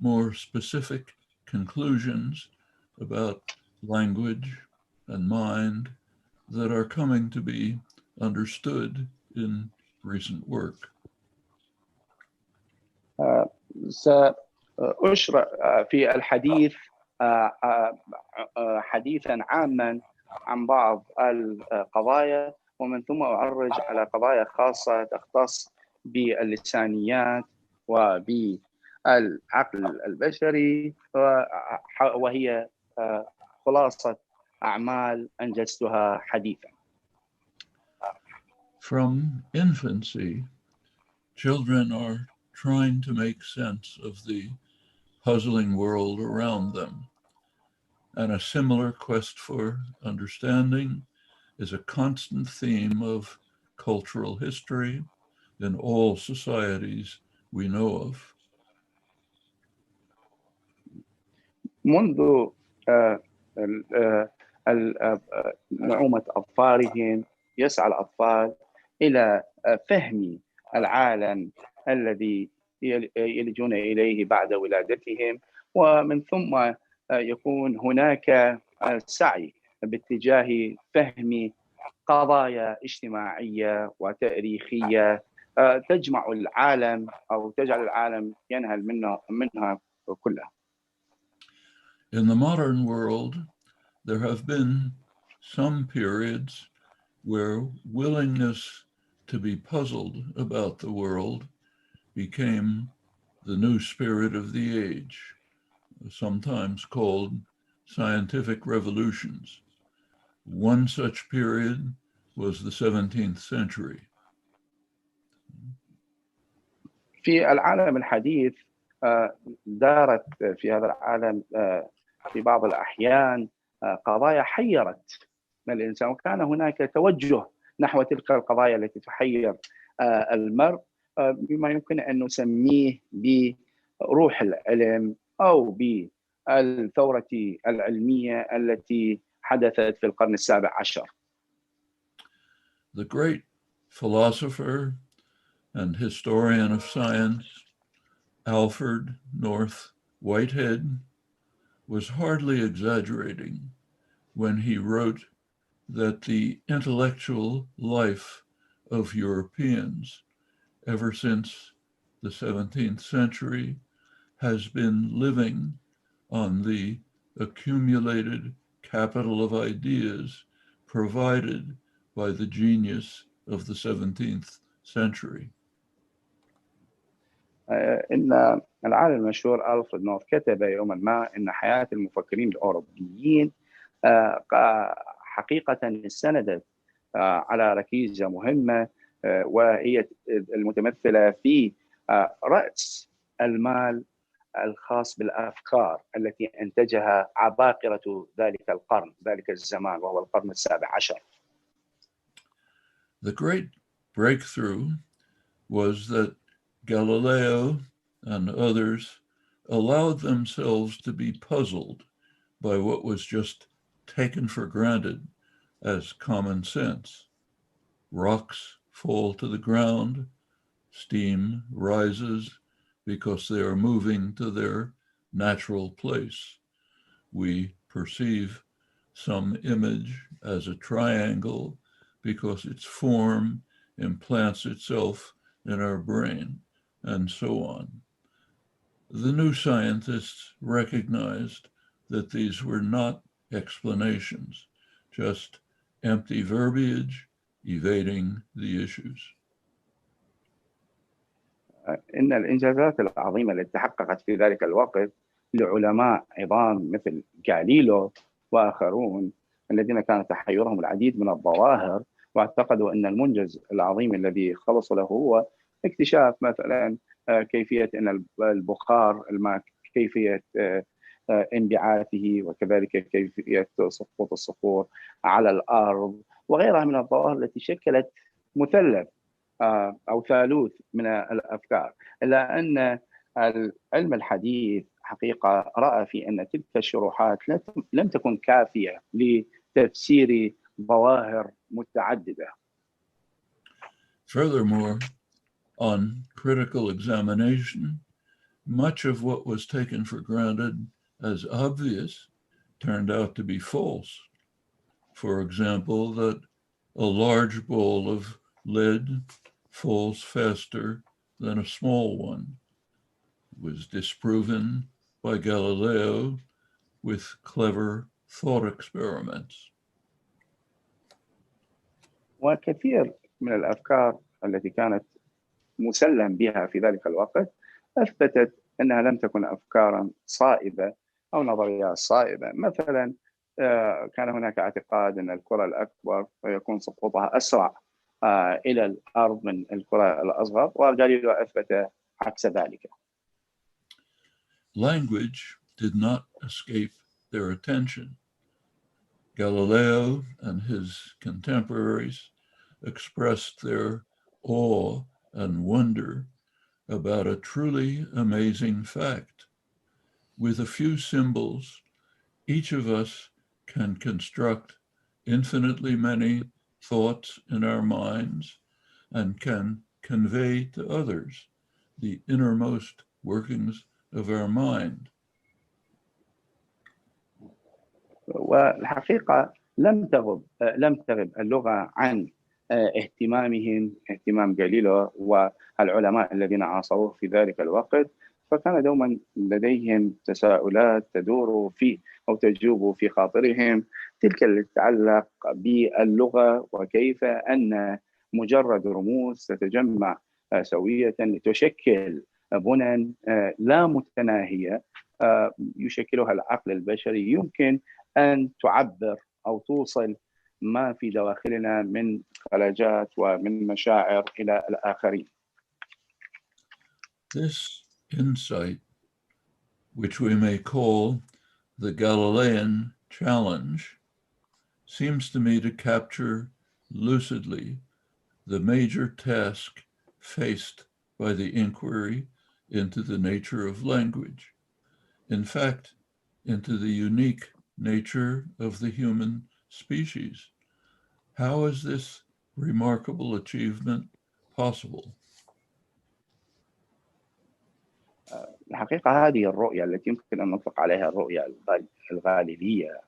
more specific conclusions about language and mind that are coming to be understood in recent work. سأشرع في الحديث حديثا عاما عن بعض القضايا، ومن ثم أعرج على قضايا خاصة تختص باللسانيات وبالعقل البشري، وهي خلاصة أعمال أنجزتها حديثا. From infancy, children are trying to make sense of the puzzling world around them, and a similar quest for understanding is a constant theme of cultural history in all societies we know of. منذ نعومة أظفارهم يسعى الأطفال إلى فهم العالم الذي يلجون إليه بعد ولادتهم، ومن ثم يكون هناك سعي باتجاه فهم قضايا اجتماعية وتاريخية تجمع العالم أو تجعل العالم ينهل منها كلها. In the modern world, there have been some periods where willingness to be puzzled about the world became the new spirit of the age, sometimes called scientific revolutions. One such period was the 17th century. في العالم الحديث دارت في هذا العالم في بعض الأحيان قضايا حيرت الإنسان، وكان هناك توجه نحو تلك القضايا التي تحير المرء بما يمكن أن نسميه بروح العلم أو بالثورة العلمية التي حدثت في القرن السابع عشر. The great philosopher and historian of science, Alfred North Whitehead, was hardly exaggerating when he wrote that the intellectual life of Europeans ever since the 17th century has been living on the accumulated capital of ideas provided by the genius of the 17th century. إن العالم المشهور ألفريد نورث كتب يوما ما إن حياة المفكرين الأوروبيين حقيقة استندت على ركيزة مهمة، وهي المتمثلة في رأس المال الخاص بالأفكار التي أنتجها عباقرة ذلك القرن، ذلك الزمان، وهو القرن السابع عشر. The great breakthrough was that Galileo and others allowed themselves to be puzzled by what was just taken for granted as common sense. Rocks fall to the ground, steam rises because they are moving to their natural place. We perceive some image as a triangle because its form implants itself in our brain, and so on. The new scientists recognized that these were not explanations, just empty verbiage evading the issues. إن الإنجازات العظيمة التي تحققت في ذلك الوقت لعلماء عظام مثل غاليليو وآخرون الذين كان تحيرهم العديد من الظواهر، واعتقدوا أن المنجز العظيم الذي خلصوا له هو اكتشاف مثلا كيفية أن البخار الماء كيفية انبعاثه، وكذلك كيفية سقوط الصخور على الأرض، وغيرها من الظواهر التي شكلت مثلث أو ثالوث من الأفكار. إلا أن العلم الحديث حقيقة رأى في أن تلك الشروحات لم تكن كافية لتفسير ظواهر متعددة. Furthermore, on critical examination, much of what was taken for granted as obvious turned out to be false. For example, that a large ball of lead falls faster than a small one was disproven by Galileo with clever thought experiments. وكثير من الأفكار التي كانت مسلم بها في ذلك الوقت أثبتت أنها لم تكن أفكارا صائبة أو نظريات صائبة. مثلا كان هناك اعتقاد أن الكرة الأكبر يكون سقوطها أسرع إلى الأرض من الكرة الأصغر، وغاليليو أثبت عكس ذلك. Language did not escape their attention. Galileo and his contemporaries expressed their awe and wonder about a truly amazing fact. With a few symbols, each of us can construct infinitely many thoughts in our minds and can convey to others the innermost workings of our mind. والحقيقة لم تغب اللغة عن اهتمام غاليليو والعلماء الذين عاصروه في ذلك الوقت، فكان دوما لديهم تساؤلات تدور في أو تجوب في خاطرهم، تلك التي تتعلق باللغة وكيف أن مجرد رموز تتجمع سوية لتشكل بنى لا متناهية يشكلها العقل البشري، يمكن أن تعبر أو توصل ما في دواخلنا من خلاجات ومن مشاعر إلى الآخرين. This insight, which we may call the Galilean challenge, seems to me to capture lucidly the major task faced by the inquiry into the nature of language. In fact, into the unique nature of the human species. How is this remarkable achievement possible? الحقيقة هذه الرؤية التي يمكن أن نطلق عليها الرؤية الغاليلية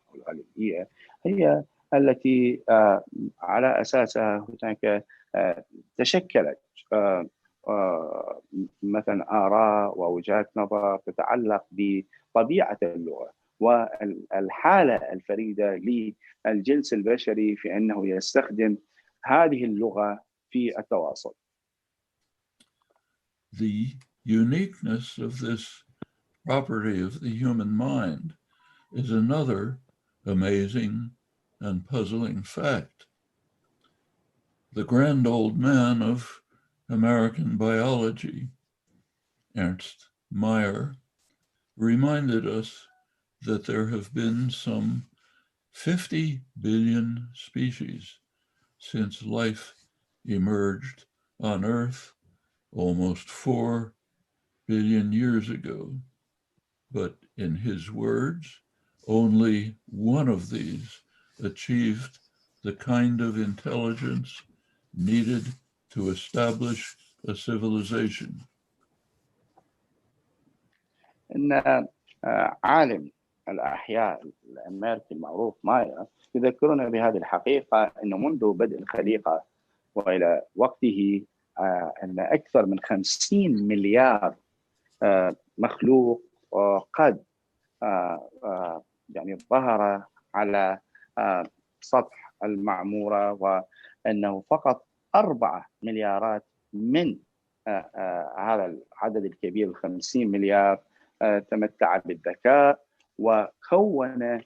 هي التي على أساسها هناك تشكلت مثلا آراء ووجهات نظر تتعلق بطبيعة اللغة والحالة الفريدة للجنس البشري في أنه يستخدم هذه اللغة في التواصل. The uniqueness of this property of the human mind is another amazing and puzzling fact. The grand old man of American biology, Ernst Mayr, reminded us that there have been some 50 billion species since life emerged on Earth almost 4 billion years ago. But in his words, only one of these achieved the kind of intelligence needed to establish a civilization. إن عالم الأحياء الأمريكي المعروف ماير يذكرنا بهذه الحقيقة أنه منذ بدء الخليقة وإلى وقته أن أكثر من 50 مليار مخلوق قد يعني ظهر على سطح المعمورة، وأنه فقط 4 مليارات من هذا العدد الكبير 50 مليار تمتع بالذكاء وكون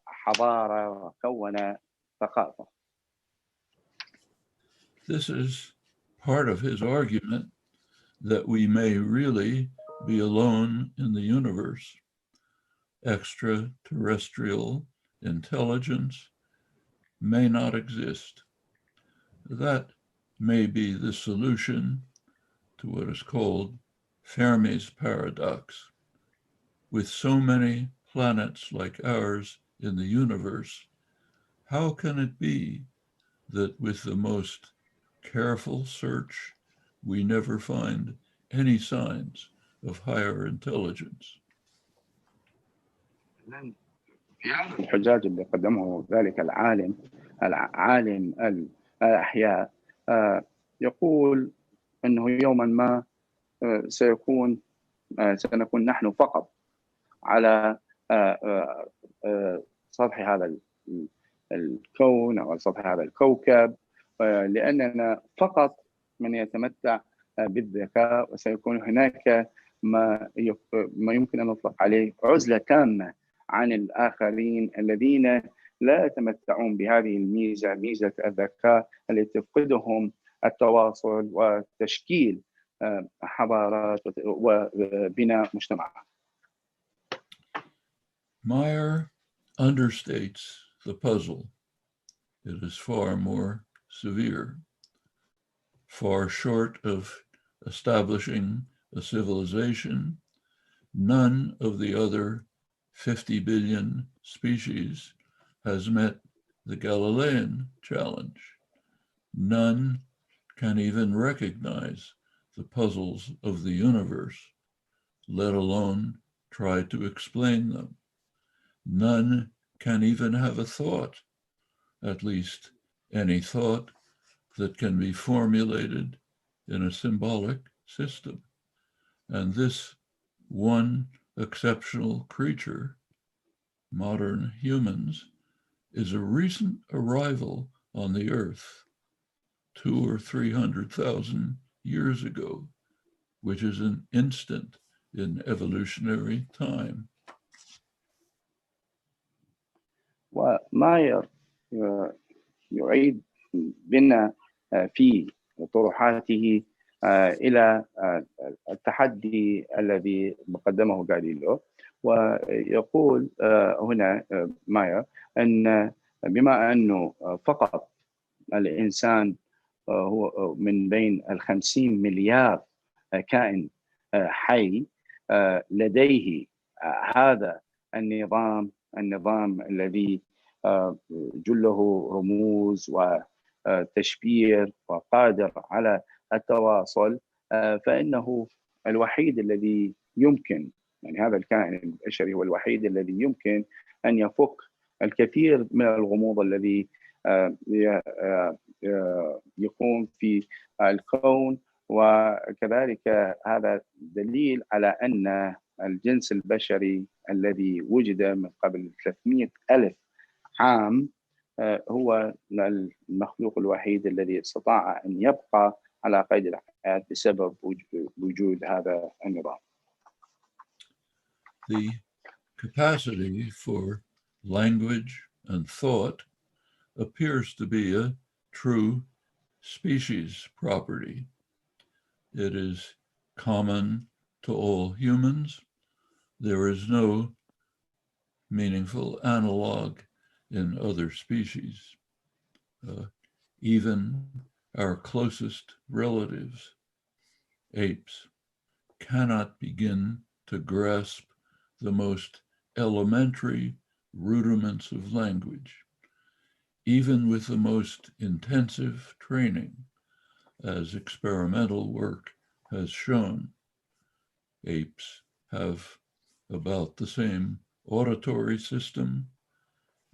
حضارة وكون ثقافة. This is part of his argument that we may really be alone in the universe. Extraterrestrial intelligence may not exist. That may be the solution to what is called Fermi's paradox. With so many planets like ours in the universe, how can it be that with the most careful search, we never find any signs of higher intelligence. في هذا الحجاج اللي قدمه ذلك عالم الأحياء يقول أنه يوما ما سنكون نحن فقط على سطح هذا الكون أو سطح هذا الكوكب، لأننا فقط من يتمتع بالذكاء، وسيكون هناك ما يمكن أن نطلق عليه عزلة تامة عن الآخرين الذين لا يتمتعون بهذه الميزة، ميزة الذكاء التي تفقدهم التواصل وتشكيل حضارات وبناء مجتمعات. Meyer understates the puzzle. It is far more severe. Far short of establishing a civilization, none of the other 50 billion species has met the Galilean challenge. None can even recognize the puzzles of the universe, let alone try to explain them. None can even have a thought, at least any thought that can be formulated in a symbolic system. And this one exceptional creature, modern humans, is a recent arrival on the earth 200,000 or 300,000 years ago, which is an instant in evolutionary time. وماير يعيد بنا في طروحاته إلى التحدي الذي قدمه غاليليو، ويقول هنا ماير أن بما أنه فقط الإنسان هو من بين 50 مليار كائن حي لديه هذا النظام الذي جله رموز وتشبير وقادر على التواصل، فإنه الوحيد الذي يمكن، يعني هذا الكائن البشري هو الوحيد الذي يمكن أن يفك الكثير من الغموض الذي يقوم في الكون. وكذلك هذا دليل على أن الجنس البشري الذي وجد من قبل 300 ألف عام هو المخلوق الوحيد الذي استطاع أن يبقى على قيد الحياة بسبب وجود هذا النظام. The capacity for language and thought appears to be a true species property. It is common to all humans. There is no meaningful analog in other species. Even our closest relatives, apes, cannot begin to grasp the most elementary rudiments of language, even with the most intensive training, as experimental work has shown. Apes have about the same auditory system,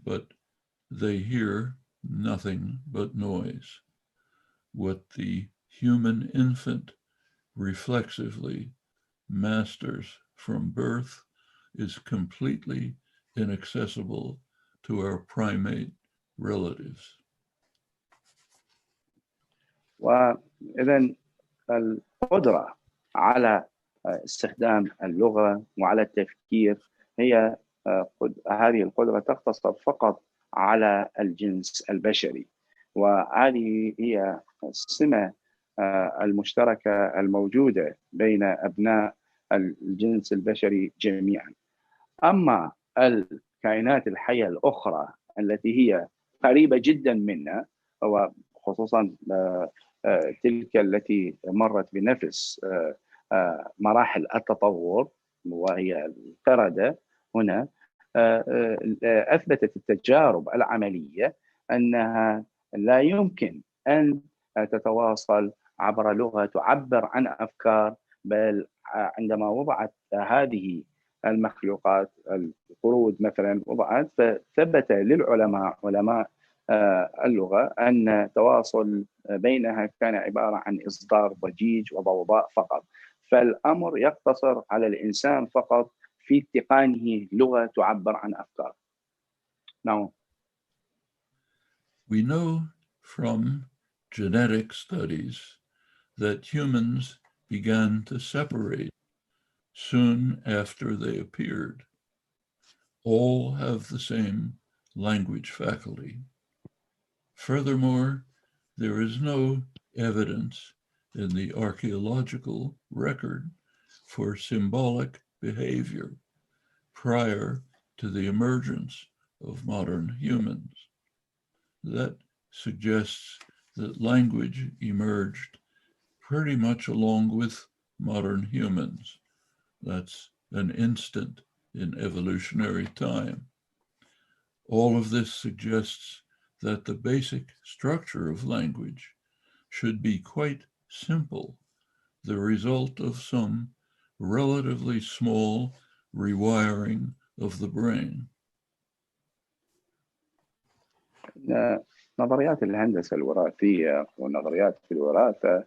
but they hear nothing but noise. What the human infant reflexively masters from birth is completely inaccessible to our primate relatives. وإذن القدرة على استخدام اللغة وعلى التفكير هي هذه القدرة تقتصر فقط على الجنس البشري، وهذه هي السمة المشتركة الموجودة بين أبناء الجنس البشري جميعا. أما الكائنات الحية الأخرى التي هي قريبة جدا منا، وخصوصا تلك التي مرت بنفس مراحل التطور وهي القردة، هنا أثبتت التجارب العملية أنها لا يمكن أن تتواصل عبر لغة تعبر عن أفكار بل عندما وضعت هذه المخلوقات القرود مثلا وضعت، فثبت للعلماء علماء اللغة أن التواصل بينها كان عبارة عن إصدار ضجيج وضوضاء فقط، فالأمر يقتصر على الإنسان فقط في اتقانه لغة تعبر عن أفكاره. Now, we know from genetic studies that humans began to separate soon after they appeared. All have the same language faculty. Furthermore, there is no evidence in the archaeological record for symbolic behavior prior to the emergence of modern humans. That suggests that language emerged pretty much along with modern humans. That's an instant in evolutionary time. All of this suggests that the basic structure of language should be quite simple, the result of some relatively small rewiring of the brain. نظريات الهندسة الوراثية والنظريات في الوراثة،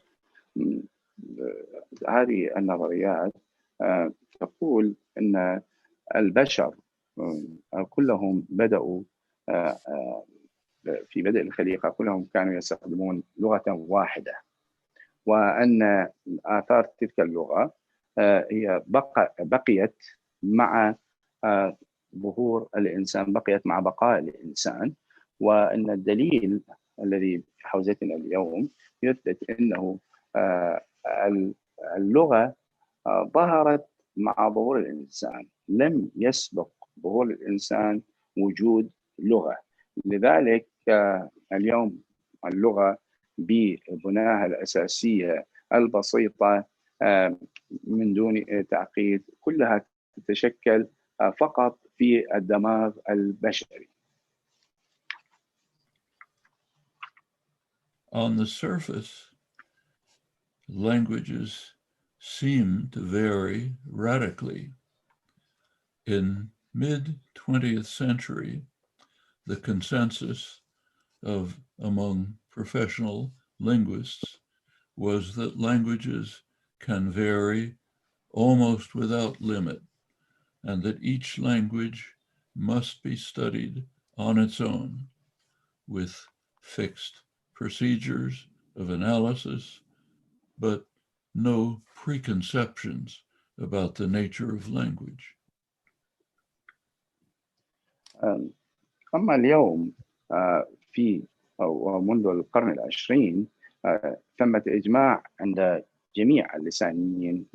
هذه النظريات تقول أن البشر كلهم بدأوا في بدء الخليقة كلهم كانوا يستخدمون لغة واحدة، وأن آثار تلك اللغة هي بقيت مع ظهور الإنسان، بقيت مع بقاء الإنسان، وأن الدليل الذي في حوزتنا اليوم يثبت أنه اللغة ظهرت مع ظهور الإنسان، لم يسبق ظهور الإنسان وجود لغة. لذلك اليوم اللغة ببناها الأساسية البسيطة من دون تعقيد كلها تتشكل فقط في الدماغ البشري. On the surface, languages seem to vary radically. In mid-20th century, the consensus among professional linguists was that languages can vary almost without limit, and that each language must be studied on its own with fixed procedures of analysis, but no preconceptions about the nature of language. أما اليوم في أو منذ القرن العشرين ثمة إجماع عند جميع اللسانيين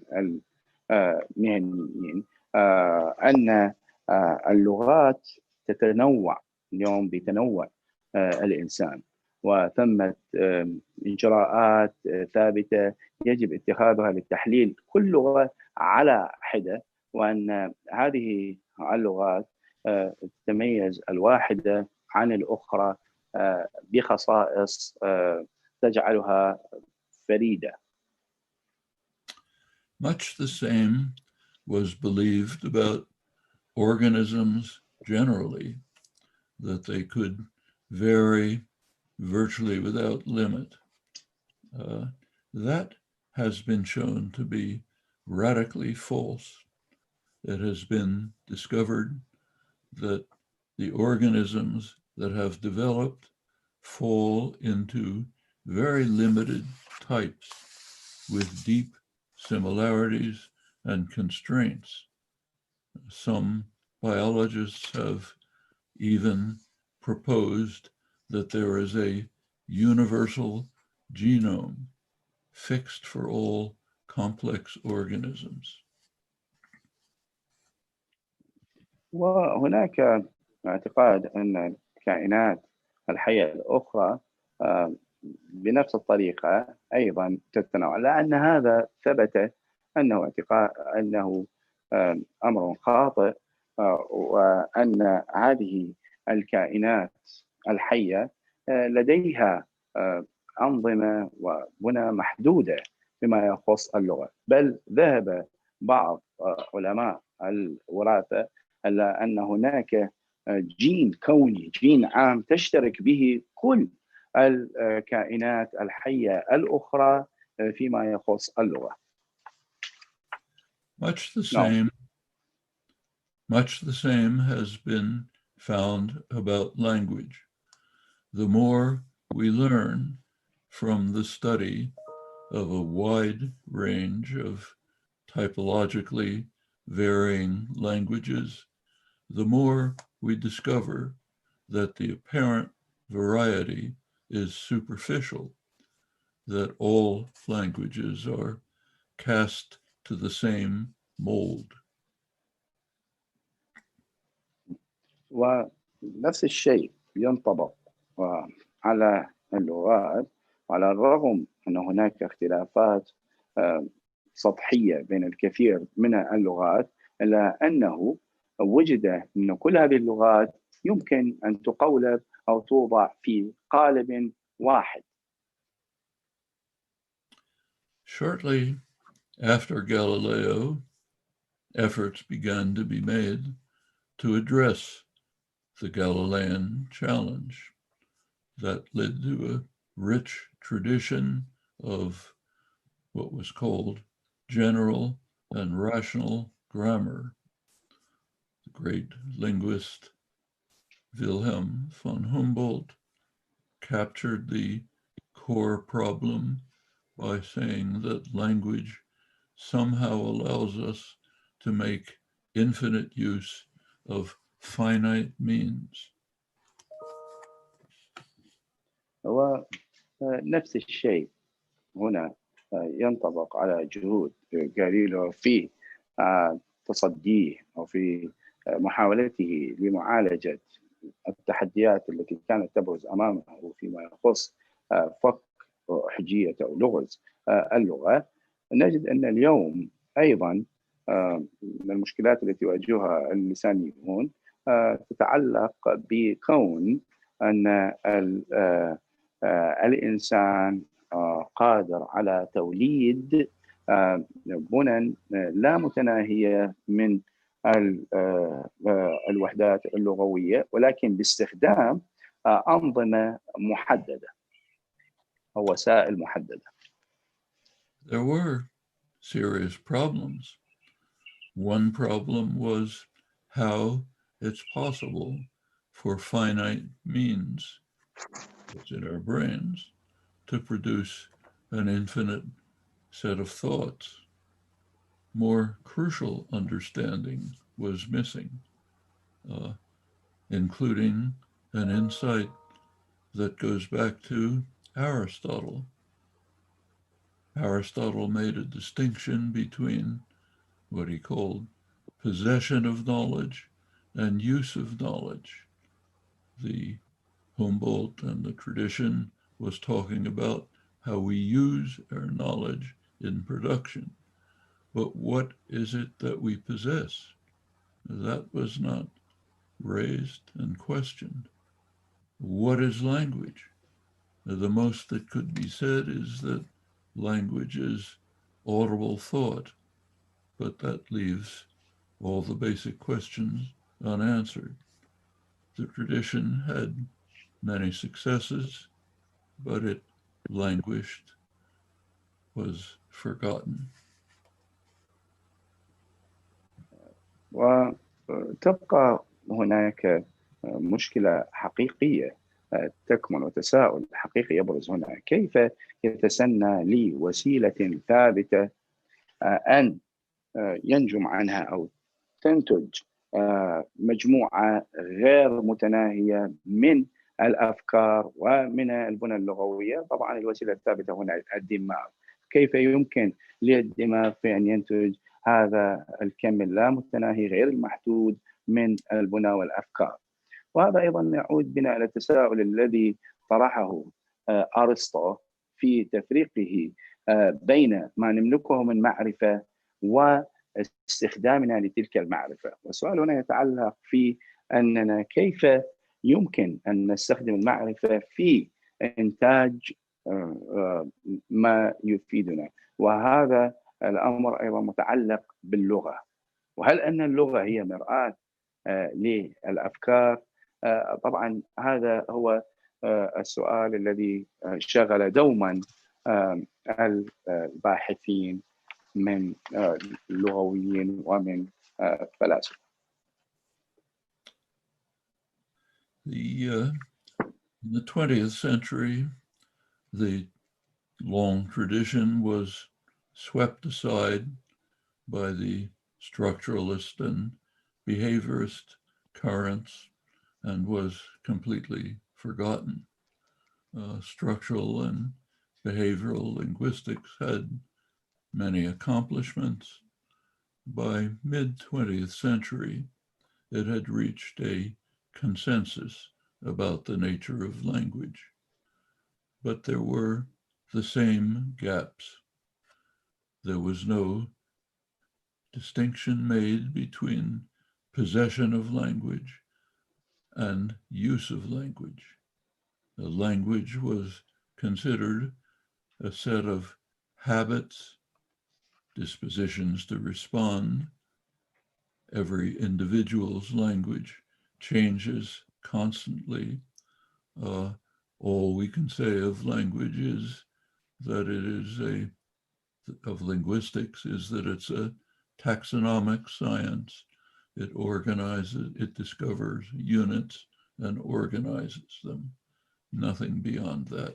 المهنيين أن اللغات تتنوع اليوم بتنوع الإنسان، وثمة إجراءات ثابتة يجب اتخاذها للتحليل كل لغة على حدة، وأن هذه اللغات تتميز الواحدة عن الأخرى بخصائص تجعلها فريدة. Much the same was believed about organisms generally, that they could vary virtually without limit. That has been shown to be radically false. It has been discovered that the organisms that have developed fall into very limited types with deep similarities and constraints. Some biologists have even proposed that there is a universal genome fixed for all complex organisms. وهناك اعتقاد أن الكائنات الحية الأخرى بنفس الطريقة أيضا تتنوع، لأن هذا ثبت أنه اعتقاد أنه أمر خاطئ، وأن هذه الكائنات الحية لديها أنظمة وبنى محدودة بما يخص اللغة. بل ذهب بعض علماء الوراثة إلى أن هناك جين كوني، جين عام تشترك به كل الكائنات الحية الأخرى فيما يخص اللغة. Much the same has been found about language. The more we learn from the study of a wide range of typologically varying languages, the more we discover that the apparent variety is superficial, that all languages are cast to the same mold. ونفس الشيء ينطبق على اللغات، على الرغم أن هناك اختلافات سطحية بين الكثير من اللغات، إلا أنه وجد أن كل هذه اللغات يمكن أن تقولب أو توضع في قالب واحد. Shortly after Galileo, efforts began to be made to address the Galilean challenge that led to a rich tradition of what was called general and rational grammar. The great linguist Wilhelm von Humboldt captured the core problem by saying that language somehow allows us to make infinite use of finite means. ونفس الشيء هنا ينطبق على جهود غاليليو في تصديه أو في محاولته لمعالجة التحديات التي كانت تبرز أمامه فيما يخص فك حجية أو لغز اللغة. نجد أن اليوم أيضا من المشكلات التي يواجهها اللسانيون تتعلق بكون أن الإنسان قادر على توليد بنى لا متناهية من الوحدات اللغوية، ولكن باستخدام أنظمة محددة أو وسائل محددة. There were serious problems. One problem was how it's possible for finite means, what's in our brains, to produce an infinite set of thoughts. More crucial understanding was missing, including an insight that goes back to Aristotle. Aristotle made a distinction between what he called possession of knowledge and use of knowledge. The Humboldt and the tradition was talking about how we use our knowledge in production. But what is it that we possess? That was not raised and questioned. What is language? The most that could be said is that language is audible thought, but that leaves all the basic questions unanswered. The tradition had many successes, but it languished, was forgotten. وتبقى هناك مشكلة حقيقية تكمن وتساؤل حقيقي يبرز هنا: كيف يتسنى لي وسيلة ثابتة أن ينجم عنها أو تنتج مجموعة غير متناهية من الأفكار ومن البنى اللغوية؟ طبعا الوسيلة الثابتة هنا الدماغ. كيف يمكن للدماغ في أن ينتج هذا الكم اللامتناهي غير المحدود من البنى والأفكار؟ وهذا أيضا يعود بنا إلى التساؤل الذي طرحه أرسطو في تفريقه بين ما نملكه من معرفة واستخدامنا لتلك المعرفة. والسؤال هنا يتعلق في أننا كيف يمكن أن نستخدم المعرفة في إنتاج ما يفيدنا. وهذا الأمر أيضا متعلق باللغة. وهل أن اللغة هي مرآة للأفكار؟ طبعا هذا هو السؤال الذي شغل دوما الباحثين من اللغويين ومن فلاسفة. In the 20th century, the long tradition was swept aside by the structuralist and behaviorist currents and was completely forgotten. Structural and behavioral linguistics had many accomplishments. By mid-20th century, it had reached a consensus about the nature of language, but there were the same gaps. There was no distinction made between possession of language and use of language. The language was considered a set of habits, dispositions to respond. Every individual's language changes constantly. All we can say of language is that it is of linguistics is that it's a taxonomic science. It organizes, it discovers units and organizes them. Nothing beyond that.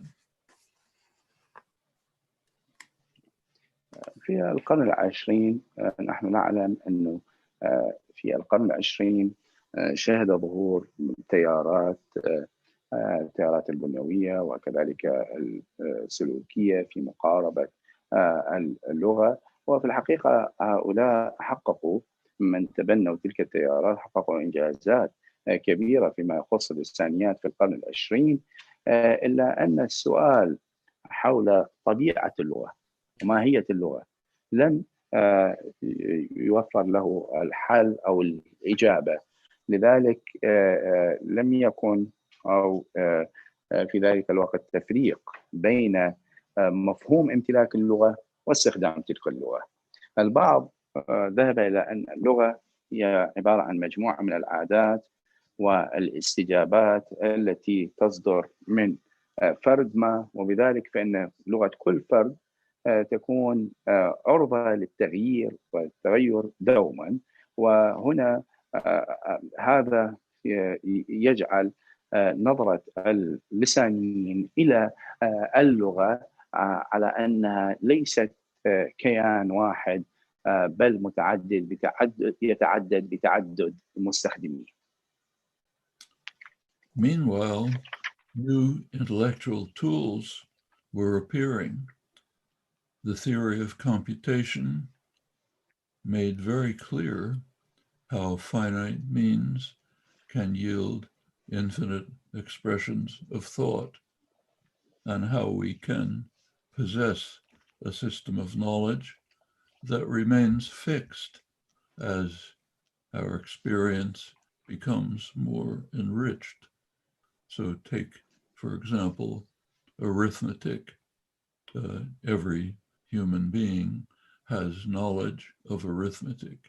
في القرن العشرين نحن نعلم أنه في القرن العشرين شهد ظهور التيارات البنيوية وكذلك السلوكية في مقاربة اللغة. وفي الحقيقة هؤلاء حققوا، من تبنوا تلك التيارات حققوا إنجازات كبيرة فيما يخص اللسانيات في القرن العشرين، إلا أن السؤال حول طبيعة اللغة وماهية اللغة لم يوفر له الحل أو الإجابة. لذلك لم يكن أو في ذلك الوقت تفريق بين مفهوم امتلاك اللغة واستخدام تلك اللغة. البعض ذهب إلى أن اللغة هي عبارة عن مجموعة من العادات والاستجابات التي تصدر من فرد ما، وبذلك فإن لغة كل فرد تكون عرضة للتغيير والتغير دوما. وهنا هذا يجعل نظرة اللسانيين إلى اللغة على أنها ليست كيان واحد بل متعدد يتعدد بتعدد المستخدمين. Meanwhile, new intellectual tools were appearing. The theory of computation made very clear how finite means can yield infinite expressions of thought, and how we can possess a system of knowledge that remains fixed as our experience becomes more enriched. So take, for example, arithmetic. Every human being has knowledge of arithmetic.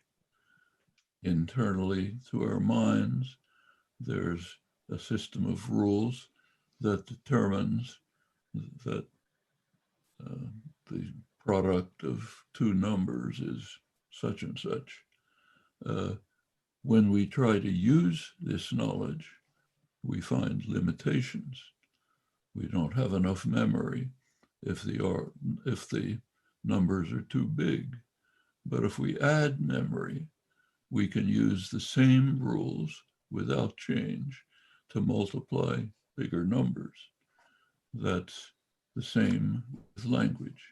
Internally to our minds, there's a system of rules that determines that the product of two numbers is such and such. When we try to use this knowledge, we find limitations. We don't have enough memory if the numbers are too big. But if we add memory, we can use the same rules without change to multiply bigger numbers. That's the same with language.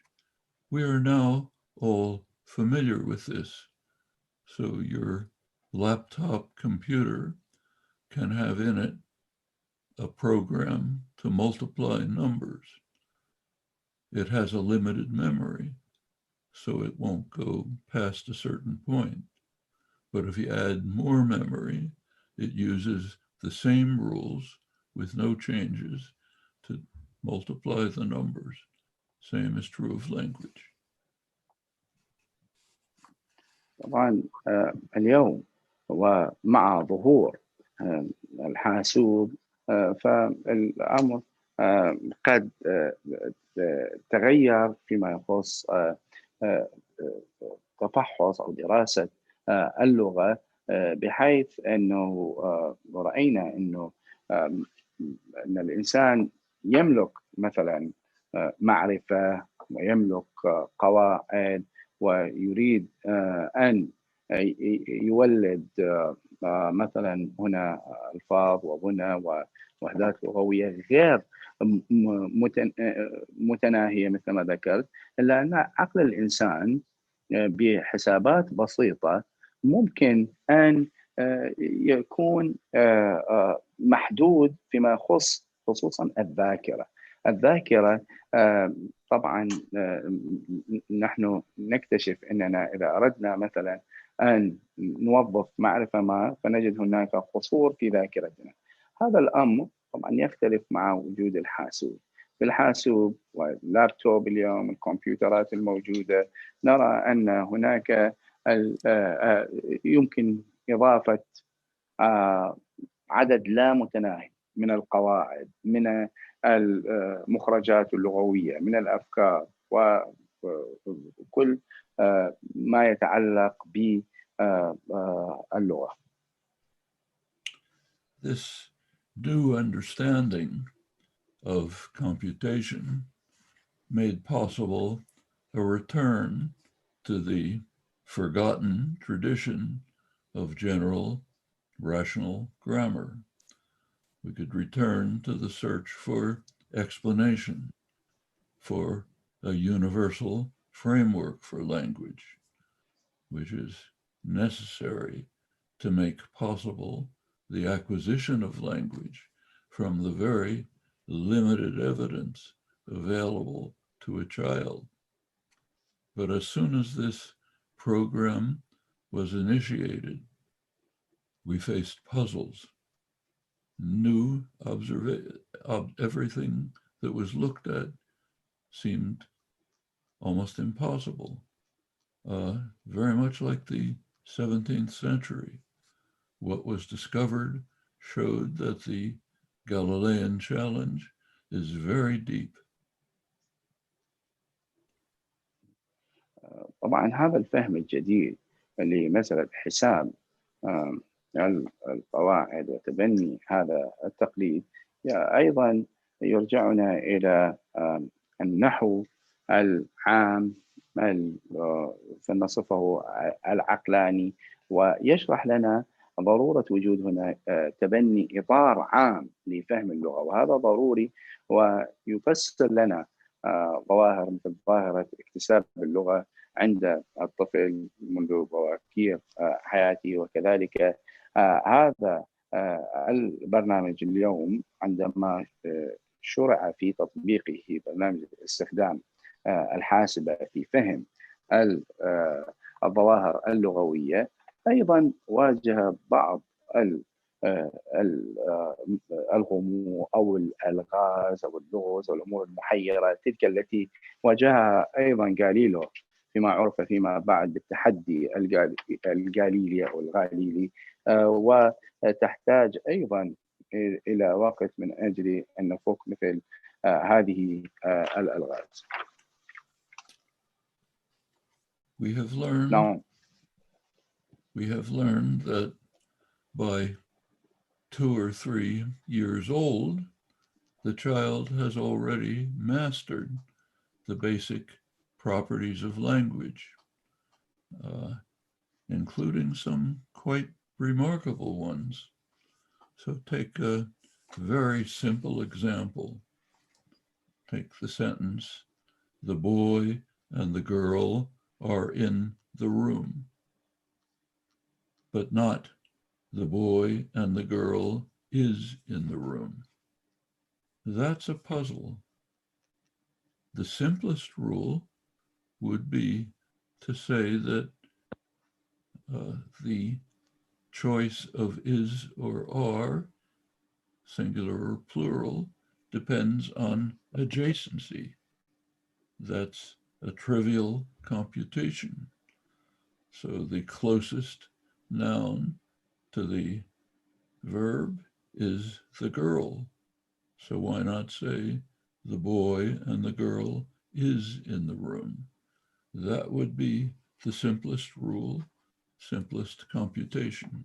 We are now all familiar with this. So your laptop computer can have in it a program to multiply numbers. It has a limited memory, so it won't go past a certain point. But if you add more memory, it uses the same rules with no changes to multiply the numbers. Same is true of language. طبعا اليوم ومع ظهور الحاسوب فالأمر قد تغير فيما يخص تفحص أو دراسة اللغة، بحيث أنه رأينا أنه أن الإنسان يملك مثلا معرفة ويملك قواعد، ويريد أن يولد مثلا هنا ألفاظ وبنى ووحدات لغوية غير متناهية مثل ما ذكرت، إلا أن عقل الإنسان بحسابات بسيطة ممكن أن يكون محدود فيما يخص خصوصا الذاكرة. طبعا نحن نكتشف أننا إذا أردنا مثلا أن نوظف معرفة ما فنجد هناك قصور في ذاكرتنا. هذا الأمر طبعا يختلف مع وجود الحاسوب. في الحاسوب واللابتوب اليوم، الكمبيوترات الموجودة، نرى أن هناك يمكن إضافة عدد لا متناهي من القواعد، من المخرجات اللغوية، من الأفكار، وكل ما يتعلق باللغة. This new understanding of computation made possible a return to the forgotten tradition of general rational grammar. We could return to the search for explanation, for a universal framework for language, which is necessary to make possible the acquisition of language from the very limited evidence available to a child. But as soon as this program was initiated, we faced puzzles, new everything that was looked at seemed almost impossible, very much like the 17th century. What was discovered showed that the Galilean challenge is very deep. طبعا هذا الفهم الجديد لمسألة حساب القواعد وتبني هذا التقليد أيضا يرجعنا إلى النحو العام فنصفه العقلاني، ويشرح لنا ضرورة وجود هنا تبني إطار عام لفهم اللغة، وهذا ضروري، ويفسر لنا ظواهر مثل ظاهرة اكتساب اللغة عند الطفل منذ بواكير حياته. وكذلك هذا البرنامج اليوم عندما شرع في تطبيقه برنامج استخدام الحاسبة في فهم الظواهر اللغوية، أيضا واجه بعض الغموض أو الألغاز أو اللغز أو الأمور المحيرة، تلك التي واجهها أيضا غاليليو فيما عرف فيما بعد بالتحدي الغاليلي أو الغاليلي، وتحتاج أيضا إلى وقت من أجل أن نفك مثل هذه الألغاز. We have learned that by 2 or 3 years old, the child has already mastered the basic properties of language, including some quite remarkable ones. So take a very simple example. Take the sentence, "The boy and the girl are in the room," but not "the boy and the girl is in the room." That's a puzzle. The simplest rule would be to say that the choice of is or are, singular or plural, depends on adjacency. That's a trivial computation. So the closest noun to the verb is the girl. So why not say the boy and the girl is in the room? That would be the simplest rule, simplest computation.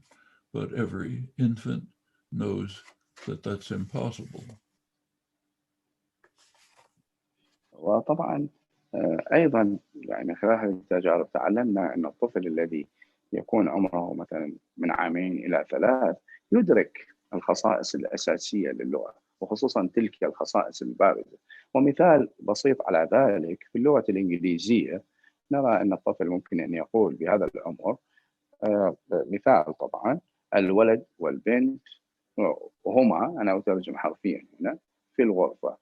But every infant knows that that's impossible. وطبعا أيضا يعني خلال هذه التجارب تعلمنا أن الطفل الذي يكون عمره مثلا من عامين إلى 3 يدرك الخصائص الأساسية للغة، وخصوصا تلك الخصائص البارزة. ومثال بسيط على ذلك في اللغة الإنجليزية نرى أن الطفل ممكن أن يقول بهذا العمر مثال طبعا الولد والبنت هما، أنا أترجم حرفيا هنا، في الغرفة،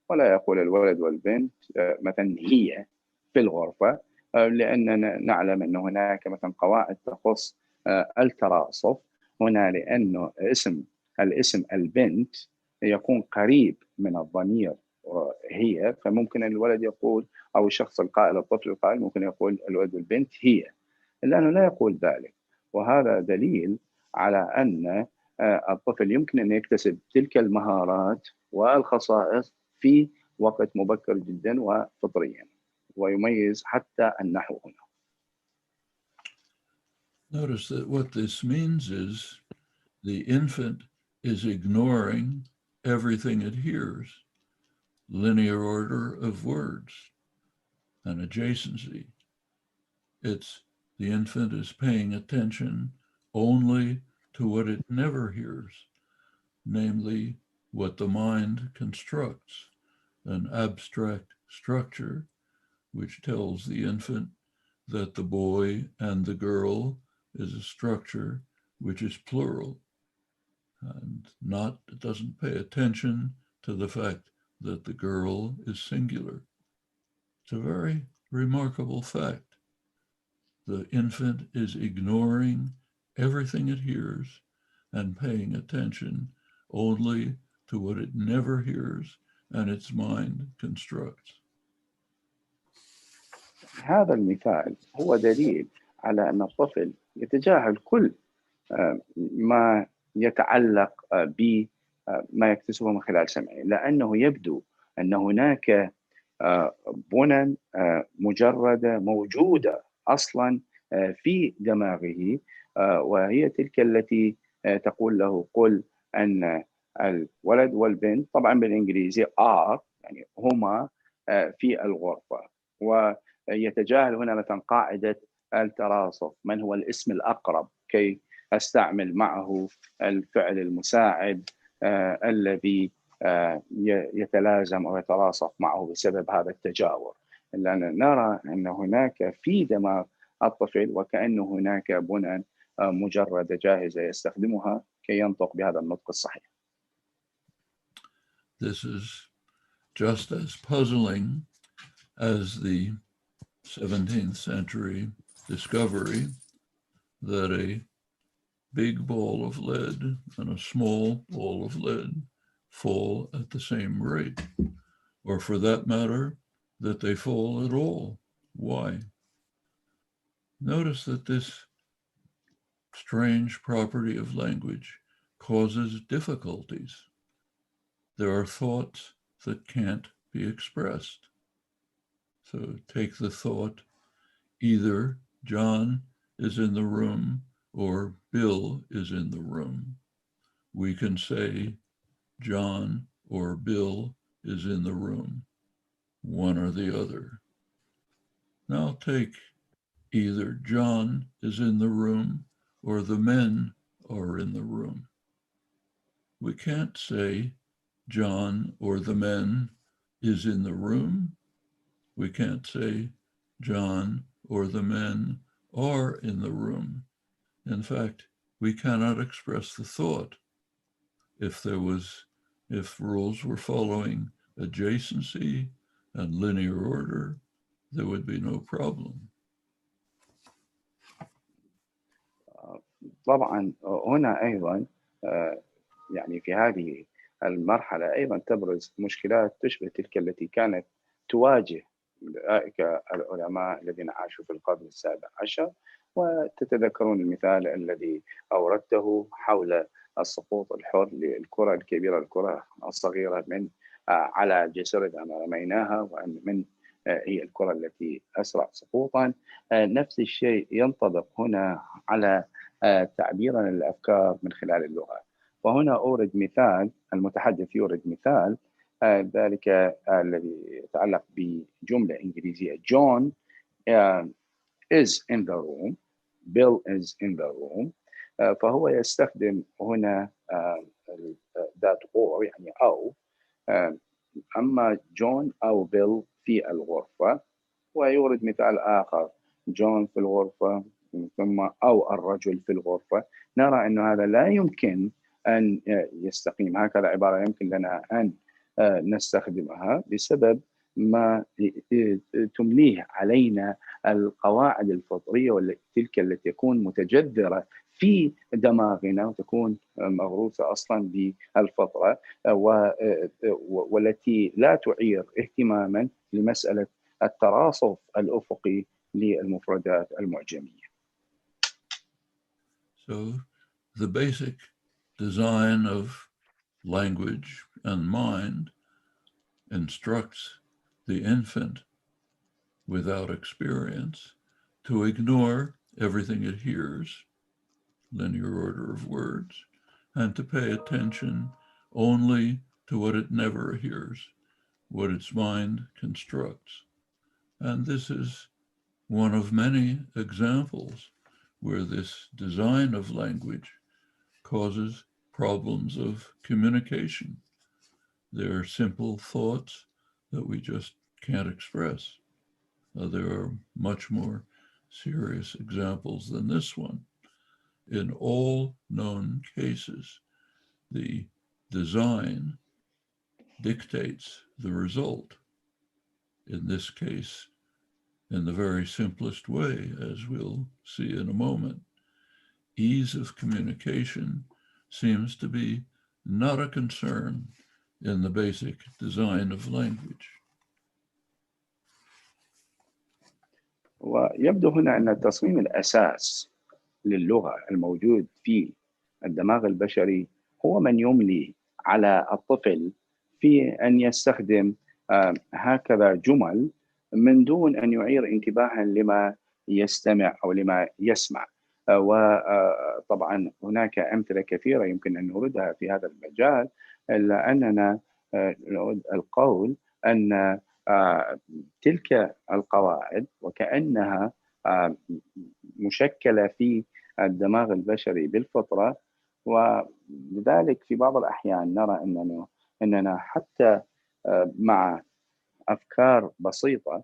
ولا يقول الولد والبنت مثلا هي في الغرفة، لأننا نعلم أن هناك مثلا قواعد تخص التراصف هنا، لأنه الاسم البنت يكون قريب من الضمير هي، فممكن الولد يقول أو الشخص القائل الطفل القائل ممكن يقول الولد والبنت هي، لأنه لا يقول ذلك. وهذا دليل على أن الطفل يمكن أن يكتسب تلك المهارات والخصائص في وقت مبكر جدا وفطريا، ويميز حتى النحو هنا. Notice that what this means is the infant is ignoring everything it hears, linear order of words, and adjacency. The infant is paying attention only to what it never hears, namely what the mind constructs, an abstract structure which tells the infant that the boy and the girl is a structure which is plural, and it doesn't pay attention to the fact that the girl is singular. It's a very remarkable fact. The infant is ignoring everything it hears and paying attention only to what it never hears and its mind constructs. هذا المثال هو دليل على أن الطفل يتجاهل كل ما يتعلق بما يكتسبه من خلال سمعه، لأنه يبدو أن هناك بنى مجردة موجودة أصلا في دماغه، وهي تلك التي تقول له قل أن الولد والبنت، طبعا بالإنجليزي are، يعني هما في الغرفة. ويتجاهل هنا مثلا قاعدة التراصف، من هو الاسم الأقرب كي أستعمل معه الفعل المساعد الذي يتلازم أو يتلاصق معه بسبب هذا التجاور. لأننا نرى أن هناك في دماغ الطفل وكأن هناك بنى مجردة جاهزة يستخدمها كي ينطق بهذا النطق الصحيح. This is just as puzzling as the 17th century discovery that a big ball of lead and a small ball of lead fall at the same rate, or for that matter, that they fall at all. Why? Notice that this strange property of language causes difficulties. There are thoughts that can't be expressed. So take the thought, either John is in the room or Bill is in the room. We can say John or Bill is in the room, one or the other. Now take either John is in the room or the men are in the room. We can't say John or the men is in the room. We can't say John or the men are in the room. In fact, we cannot express the thought. If rules were following adjacency and linear order, there would be no problem. طبعا هنا أيضا يعني في هذه المرحلة أيضا تبرز مشكلات تشبه تلك التي كانت تواجه أولئك العلماء الذين عاشوا في القرن 17، وتتذكرون المثال الذي أوردته حول السقوط الحر للكرة الكبيرة الكرة الصغيرة من على جسر أن رميناها، وأن من هي الكرة التي أسرع سقوطا. نفس الشيء ينطبق هنا على تعبيرنا للأفكار من خلال اللغة. وهنا أورد مثال، المتحدث يورد مثال ذلك الذي يتعلق بجملة إنجليزية: John is in the room, Bill is in the room. فهو يستخدم هنا that or يعني أو، أما جون أو بيل في الغرفة. ويورد مثال آخر: جون في الغرفة ثم أو الرجل في الغرفة. نرى أن هذا لا يمكن أن يستقيم، هكذا عبارة يمكن لنا أن نستخدمها بسبب ما تمليه علينا القواعد الفطرية تلك التي تكون متجذرة في دماغنا وتكون مغروسة أصلا بالفطرة، والتي لا تعير اهتماما لمسألة التراصف الأفقي للمفردات المعجمية. So the basic design of language and mind instructs the infant without experience to ignore everything it hears, linear order of words, and to pay attention only to what it never hears, what its mind constructs. And this is one of many examples where this design of language causes problems of communication. There are simple thoughts that we just can't express. There are much more serious examples than this one. In all known cases, the design dictates the result. In this case, in the very simplest way, as we'll see in a moment, ease of communication seems to be not a concern in the basic design of language. ويبدو هنا أن تصميم الأساس للغة الموجود في الدماغ البشري هو من يملي على الطفل في أن يستخدم هكذا جمل من دون أن يعير انتباها لما يستمع أو لما يسمع. وطبعا هناك أمثلة كثيرة يمكن أن نوردها في هذا المجال، إلا أننا نود القول أن تلك القواعد وكأنها مشكلة في الدماغ البشري بالفطرة، ولذلك في بعض الأحيان نرى أننا حتى مع أفكار بسيطة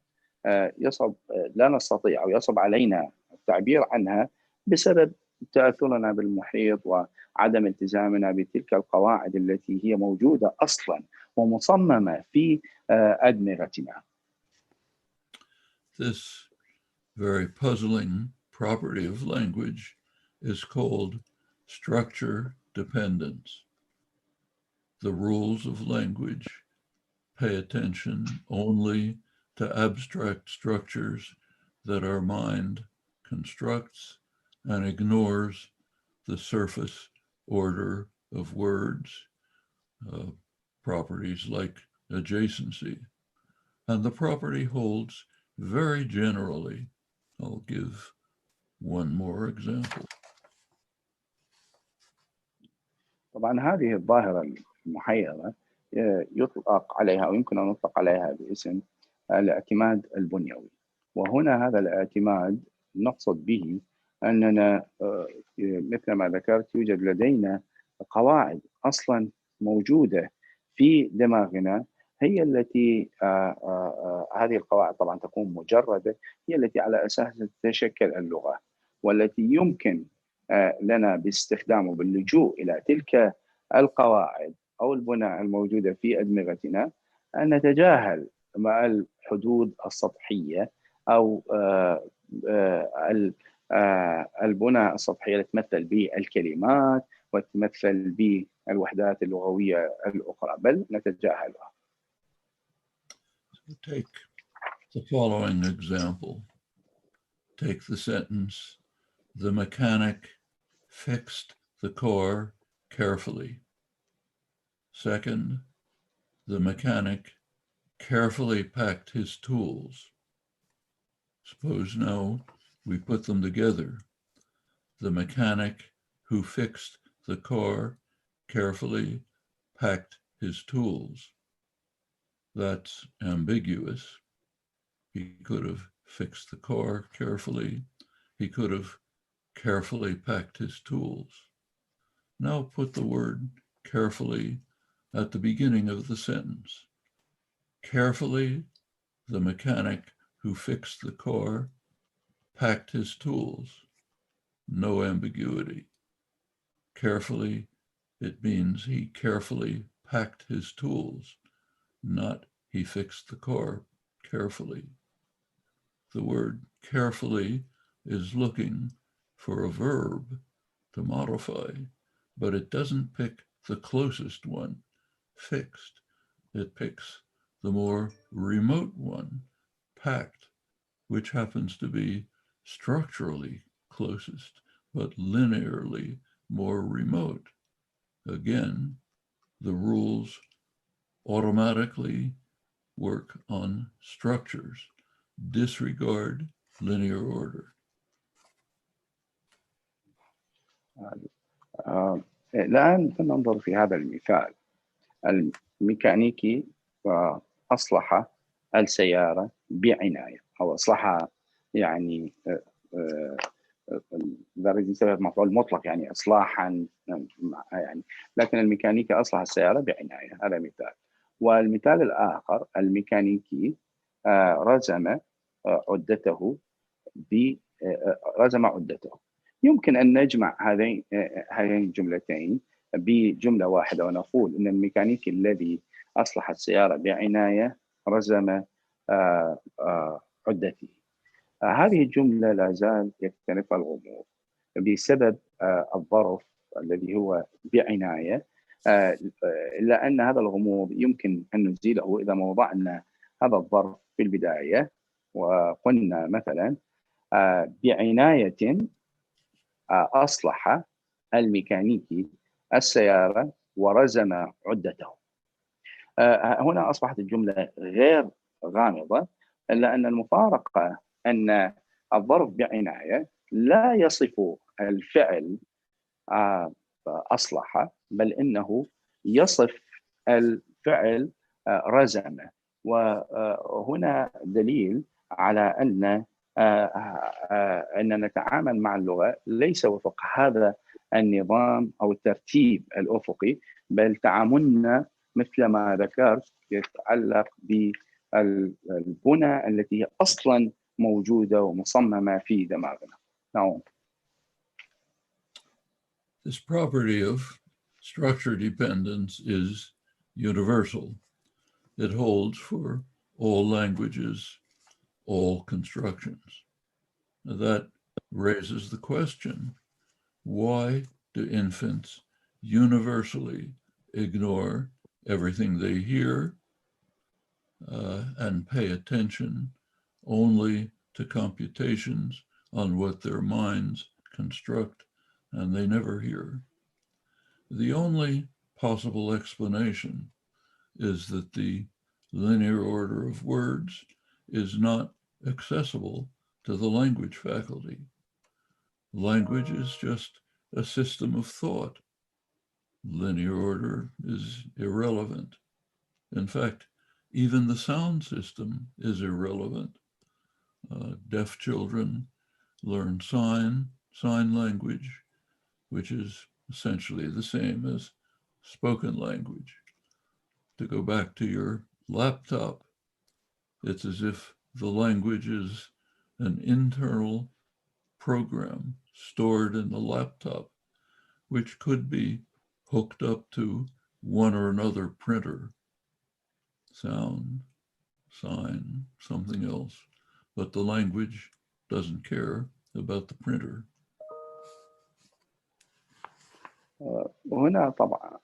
يصعب لا نستطيع أو يصعب علينا التعبير عنها بسبب تأثرنا بالمحيط وعدم التزامنا بتلك القواعد التي هي موجودة أصلا ومصممة في أدمغتنا. This very puzzling property of language is called structure dependence. The rules of language pay attention only to abstract structures that our mind constructs and ignores the surface order of words, properties like adjacency. And the property holds very generally. I'll give one more example. طبعا هذه الظاهرة المحيرة يطلق عليها أو يمكن أن نطلق عليها باسم الاعتماد البنيوي. وهنا هذا الاعتماد نقصد به أننا مثل ما ذكرت يوجد لدينا قواعد أصلا موجودة في دماغنا، هي التي هذه القواعد طبعا تكون مجردة، هي التي على أساسها تتشكل اللغة، والتي يمكن لنا باستخدام وباللجوء إلى تلك القواعد أو البنى الموجودة في أدمغتنا أن نتجاهل مع الحدود السطحية أو البنى السطحية التي تمثل بالكلمات وتمثل بالوحدات اللغوية الأخرى، بل نتجاهلها. Take the following example. Take the sentence, the mechanic fixed the car carefully. Second, the mechanic carefully packed his tools. Suppose now we put them together. The mechanic who fixed the car carefully packed his tools. That's ambiguous. He could have fixed the car carefully. He could have carefully packed his tools. Now put the word carefully at the beginning of the sentence. Carefully, the mechanic who fixed the car packed his tools. No ambiguity. Carefully, it means he carefully packed his tools, not he fixed the car carefully. The word carefully is looking for a verb to modify, but it doesn't pick the closest one, fixed. It picks the more remote one, packed, which happens to be structurally closest, but linearly more remote. Again, the rules automatically work on structures, disregard linear order. الآن ننظر في هذا المثال. الميكانيكي أصلح السيارة بعناية، أو أصلحها يعني بسبب مفعول مطلق، يعني إصلاحا يعني، لكن الميكانيكي أصلح السيارة بعناية. هذا مثال. والمثال الآخر، الميكانيكي رزم عدته رزم عدته. يمكن أن نجمع هذين الجملتين بجملة واحدة ونقول أن الميكانيكي الذي أصلح السيارة بعناية رزم عدته. هذه الجملة لا زال يكتنفها الغموض بسبب الظرف الذي هو بعناية، إلا أن هذا الغموض يمكن أن نزيله إذا وضعنا هذا الظرف في البداية وقلنا مثلا بعناية أصلح الميكانيكي السيارة ورزم عدته. هنا أصبحت الجملة غير غامضة، إلا أن المفارقة أن الظرف بعناية لا يصف الفعل أصلح، بل إنه يصف الفعل رزم. وهنا دليل على أن نتعامل مع اللغة ليس وفق هذا النظام أو الترتيب الأفقي، بل تعاملنا مثل ما ذكرت يتعلق بالبنى التي أصلا موجودة ومصممة في دماغنا. نعم. This property of structure dependence is universal. It holds for all languages, all constructions. That raises the question, why do infants universally ignore everything they hear and pay attention only to computations on what their minds construct and they never hear? The only possible explanation is that the linear order of words is not accessible to the language faculty. Language is just a system of thought. Linear order is irrelevant. In fact, even the sound system is irrelevant. Deaf children learn sign language, which is essentially the same as spoken language. To go back to your laptop, it's as if the language is an internal program stored in the laptop, which could be hooked up to one or another printer, sound, sign, something else, but the language doesn't care about the printer. وهنا طبعا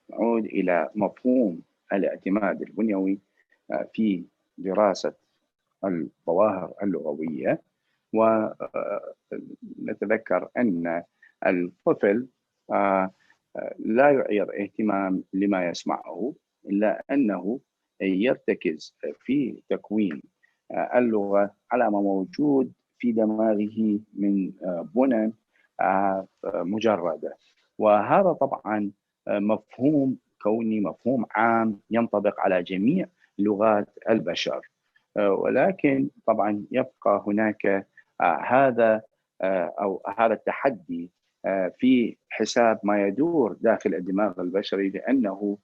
نعود إلى مفهوم الاعتماد البنيوي في دراسة الظواهر اللغوية، ونتذكر أن الطفل لا يعير اهتمام لما يسمعه، إلا أنه يرتكز في تكوين اللغة على ما موجود في دماغه من بنى مجردة. وهذا طبعا مفهوم كوني، مفهوم عام ينطبق على جميع لغات البشر، ولكن طبعا يبقى هناك هذا التحدي في حساب ما يدور داخل الدماغ البشري، لأنه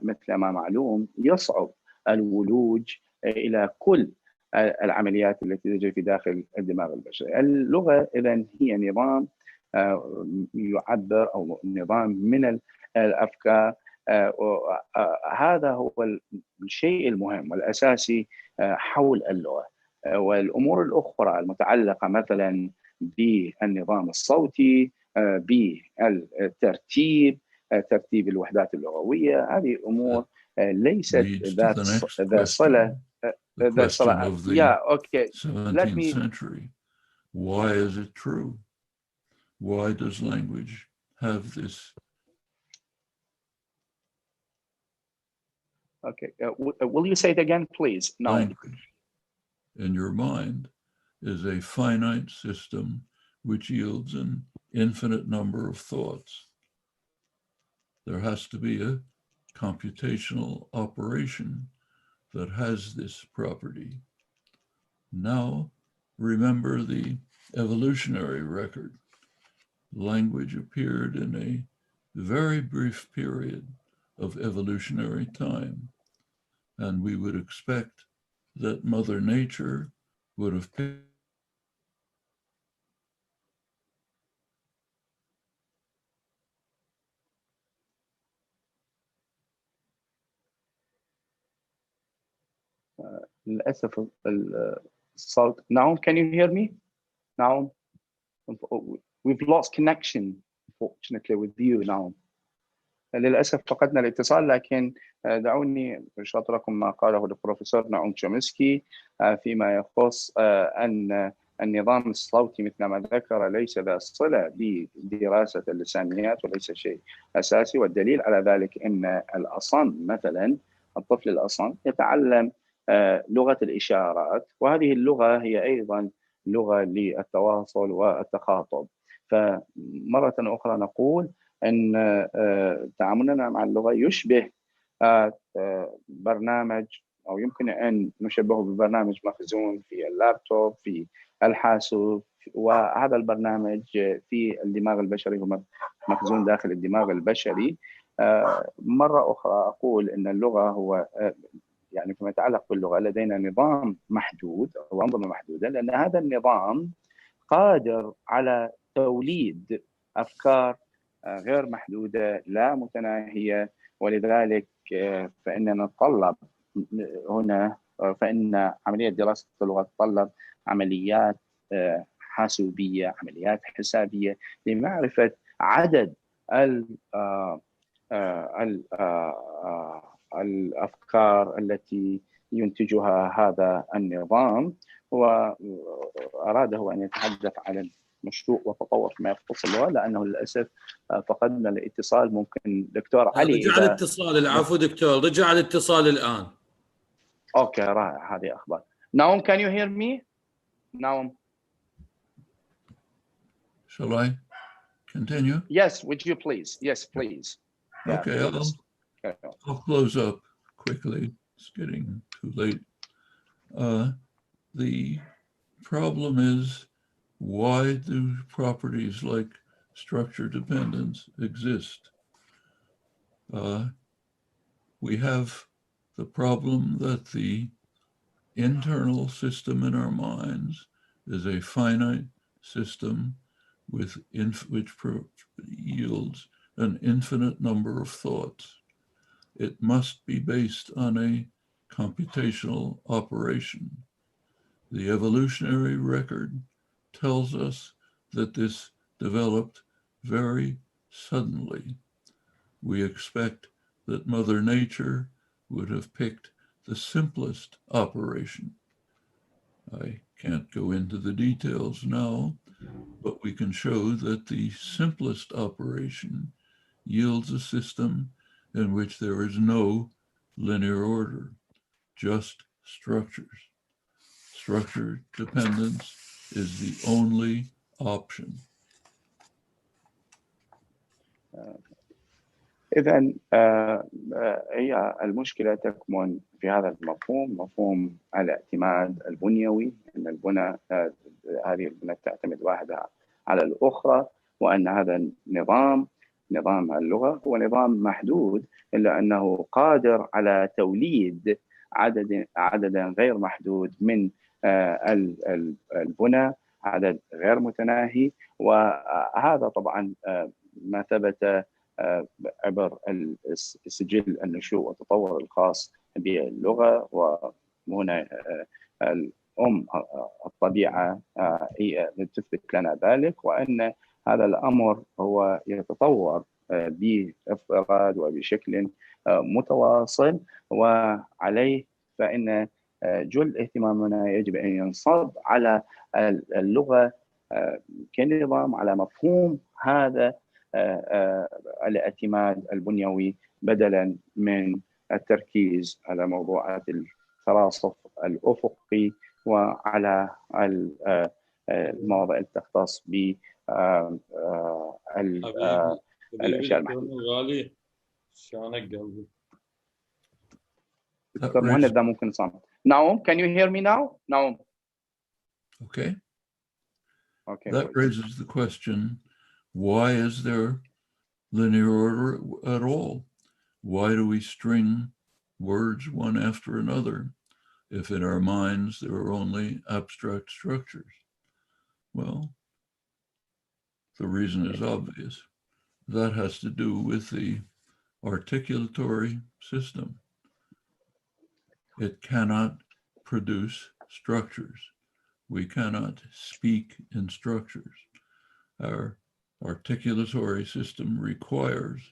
مثل ما معلوم يصعب الولوج إلى كل العمليات التي تجري في داخل الدماغ البشري. اللغة إذن هي نظام يعبر، أو نظام من الأفكار. هذا هو الشيء المهم والأساسي حول اللغة. والأمور الأخرى المتعلقة مثلا بالنظام الصوتي، بالترتيب، ترتيب الوحدات اللغوية، هذه أمور ليست ذات صلة. The question of the okay. 17th century. Why is it true? Why does language have this? Okay. Will you say it again, please? No. Language in your mind is a finite system which yields an infinite number of thoughts. There has to be a computational operation that has this property. Now, remember the evolutionary record. Language appeared in a very brief period of evolutionary time, and we would expect that Mother Nature would have picked للأسف الصوت. Now, can you hear me? Now, we've lost connection, unfortunately, with you now. للأسف فقدنا الاتصال، لكن دعوني أشرح لكم ما قاله البروفيسور نعوم تشومسكي فيما يخص أن النظام الصوتي مثل ما ذكر ليس ذا صلة بدراسة اللسانيات وليس شيء أساسي. والدليل على ذلك أن الأصم مثلا، الطفل الأصم يتعلم لغة الإشارات، وهذه اللغة هي أيضا لغة للتواصل والتخاطب. فمرة أخرى نقول أن تعاملنا مع اللغة يشبه برنامج، أو يمكن أن نشبهه ببرنامج مخزون في اللابتوب، في الحاسوب، وهذا البرنامج في الدماغ البشري هو مخزون داخل الدماغ البشري. مرة أخرى أقول أن اللغة هو يعني فيما يتعلق باللغة لدينا نظام محدود أو أنظمة محدودة، لأن هذا النظام قادر على توليد أفكار غير محدودة لا متناهية. ولذلك فإننا نتطلب هنا، فإن عملية دراسة اللغة تتطلب عمليات حاسوبية، عمليات حسابية لمعرفة عدد الأفكار التي ينتجها هذا النظام. وأراده أن يتحدث عن المشروع والتطور فيما يخص اللغة، لأنه للأسف فقدنا الاتصال. ممكن دكتور علي رجع الاتصال. العفو دكتور، رجع الاتصال الآن. أوكي، رائع، هذه أخبار. Naum, can you hear me? Naum. Shall I continue? Yes, would you please? Yes, please. Okay, yeah, I'll close up quickly. It's getting too late. The problem is, why do properties like structure dependence exist? We have the problem that the internal system in our minds is a finite system which yields an infinite number of thoughts. It must be based on a computational operation. The evolutionary record tells us that this developed very suddenly. We expect that Mother Nature would have picked the simplest operation. I can't go into the details now, but we can show that the simplest operation yields a system in which there is no linear order, just structures. Structure dependence is the only option. إذن هي المشكلة تكمن في هذا المفهوم، مفهوم الاعتماد البنيوي، أن البنى هذه البنى تعتمد واحدة على الأخرى، وأن هذا النظام، نظام اللغة، هو نظام محدود، إلا أنه قادر على توليد عددا غير محدود من البنى، عدد غير متناهي. وهذا طبعا ما ثبت عبر سجل النشوء والتطور الخاص باللغة. وهنا الطبيعة هي تثبت لنا ذلك، وأن هذا الأمر هو يتطور باضطراد وبشكل متواصل، وعليه فإن جل اهتمامنا يجب أن ينصب على اللغة كنظام، على مفهوم هذا الاعتماد البنيوي، بدلا من التركيز على موضوعات التراصف الأفقي وعلى المواضيع التي تختص بالأشياء المحدودة. شلونك قلبي؟ دكتور مهند ده ممكن صامت. Naum, can you hear me now? Naum. Okay. Okay. That raises the question, why is there linear order at all? Why do we string words one after another if in our minds there are only abstract structures? Well, the reason is obvious. That has to do with the articulatory system. It cannot produce structures. We cannot speak in structures. Our articulatory system requires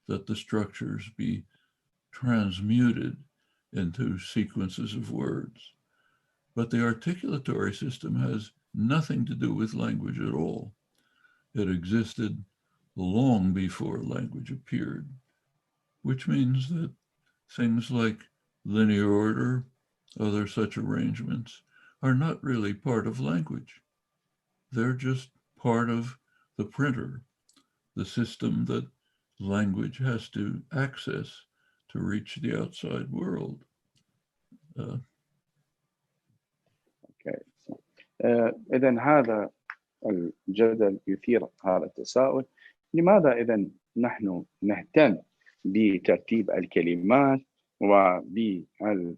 that the structures be transmuted into sequences of words. But the articulatory system has nothing to do with language at all. It existed long before language appeared, which means that things like linear order, other such arrangements, are not really part of language. They're just part of the printer, the system that language has to access to reach the outside world. إذن هذا الجدل يثير هذا التساؤل، لماذا إذن نحن نهتم بترتيب الكلمات وبالخط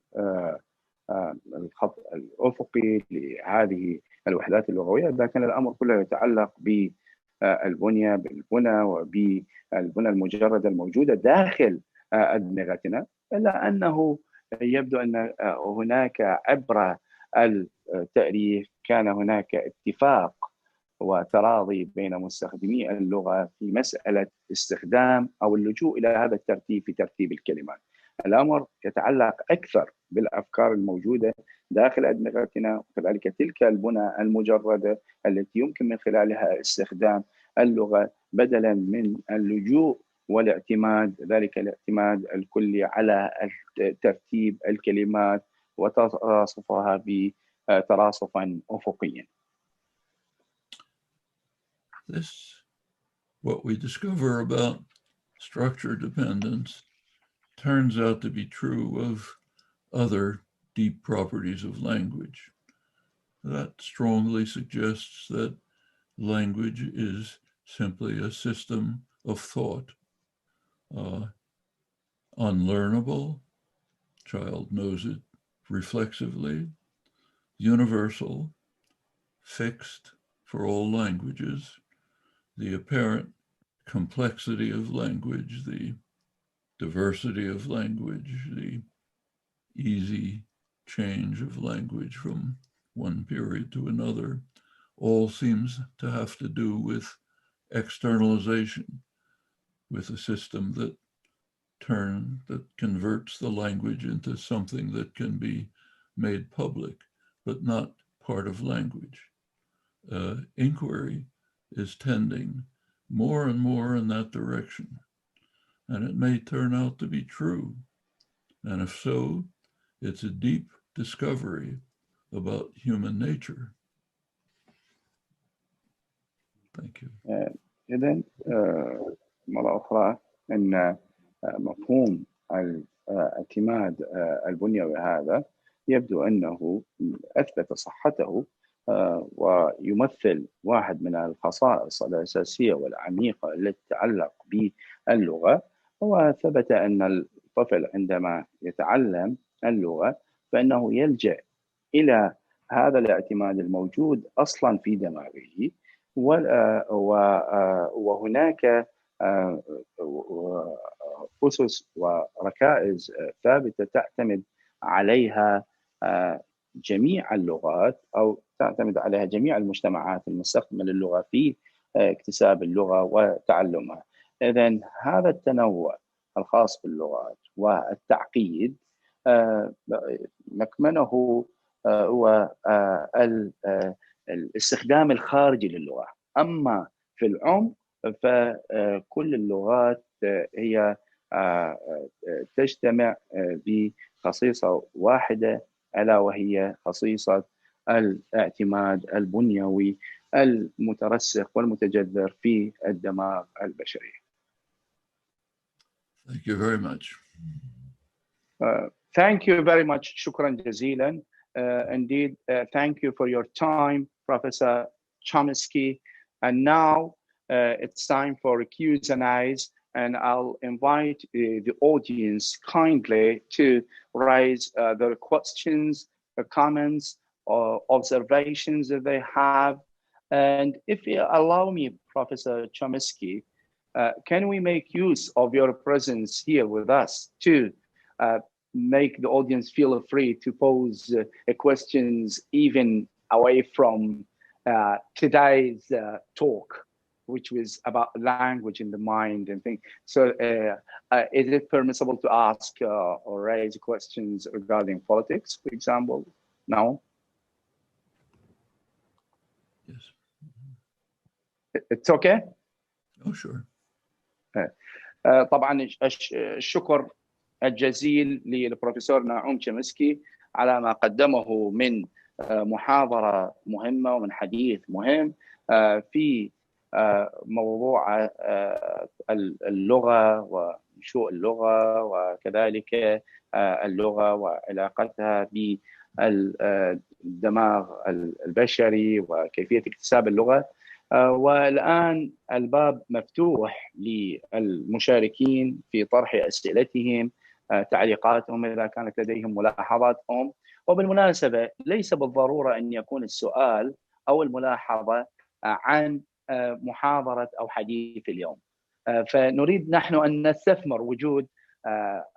الأفقي لهذه الوحدات اللغوية، إذا كان الأمر كله يتعلق بالبنى وبالبنى المجردة الموجودة داخل أدمغتنا، إلا أنه يبدو أن هناك عبر التأليف كان هناك اتفاق وتراضي بين مستخدمي اللغة في مسألة استخدام أو اللجوء إلى هذا الترتيب في ترتيب الكلمات. الأمر يتعلق أكثر بالأفكار الموجودة داخل أدمغتنا، وكذلك تلك البنى المجردة التي يمكن من خلالها استخدام اللغة بدلا من اللجوء والاعتماد، ذلك الاعتماد الكلي على ترتيب الكلمات وتراصفها بتراصفا أفقيا. This, what we discover about structure dependence, turns out to be true of other deep properties of language. That strongly suggests that language is simply a system of thought, unlearnable, child knows it reflexively, universal, fixed for all languages, the apparent complexity of language, the diversity of language, the easy change of language from one period to another, all seems to have to do with externalization, with a system that converts the language into something that can be made public, but not part of language. Inquiry is tending more and more in that direction, and it may turn out to be true. And if so, it's a deep discovery about human nature. Thank you. إذن مرة أخرى أن مفهوم الاعتماد البنيوي هذا يبدو أنه أثبت صحته ويمثل واحد من الخصائص الأساسية والعميقة التي تتعلق باللغة. وثبت أن الطفل عندما يتعلم اللغة فإنه يلجأ إلى هذا الاعتماد الموجود أصلا في دماغه، وهناك أسس وركائز ثابتة تعتمد عليها جميع اللغات، أو تعتمد عليها جميع المجتمعات المستخدمة للغة في اكتساب اللغة وتعلمها. إذن هذا التنوع الخاص باللغات والتعقيد مكمنه هو الاستخدام الخارجي للغة. أما في العمق فكل اللغات هي تجتمع بخصيصة واحدة، ألا وهي خصيصة الاعتماد البنيوي المترسخ والمتجذر في الدماغ البشري. Thank you very much. Thank you very much. شكرا جزيلا. Indeed, thank you for your time, Professor Tchomsky. And now it's time for Q's and I's, and I'll invite the audience kindly to raise their questions, comments, or observations that they have. And if you allow me, Professor Tchomsky, can we make use of your presence here with us to make the audience feel free to pose questions even away from today's talk, which was about language in the mind and things. So is it permissible to ask or raise questions regarding politics, for example? No? Yes. It's okay? Oh, sure. طبعا الشكر الجزيل للبروفيسور نعوم تشومسكي على ما قدمه من محاضرة مهمة ومن حديث مهم في موضوع اللغة ونشوء اللغة، وكذلك اللغة وعلاقتها بالدماغ البشري وكيفية اكتساب اللغة. والآن الباب مفتوح للمشاركين في طرح أسئلتهم، تعليقاتهم إذا كانت لديهم ملاحظاتهم. وبالمناسبة ليس بالضرورة أن يكون السؤال أو الملاحظة عن محاضرة أو حديث اليوم، فنريد نحن أن نستثمر وجود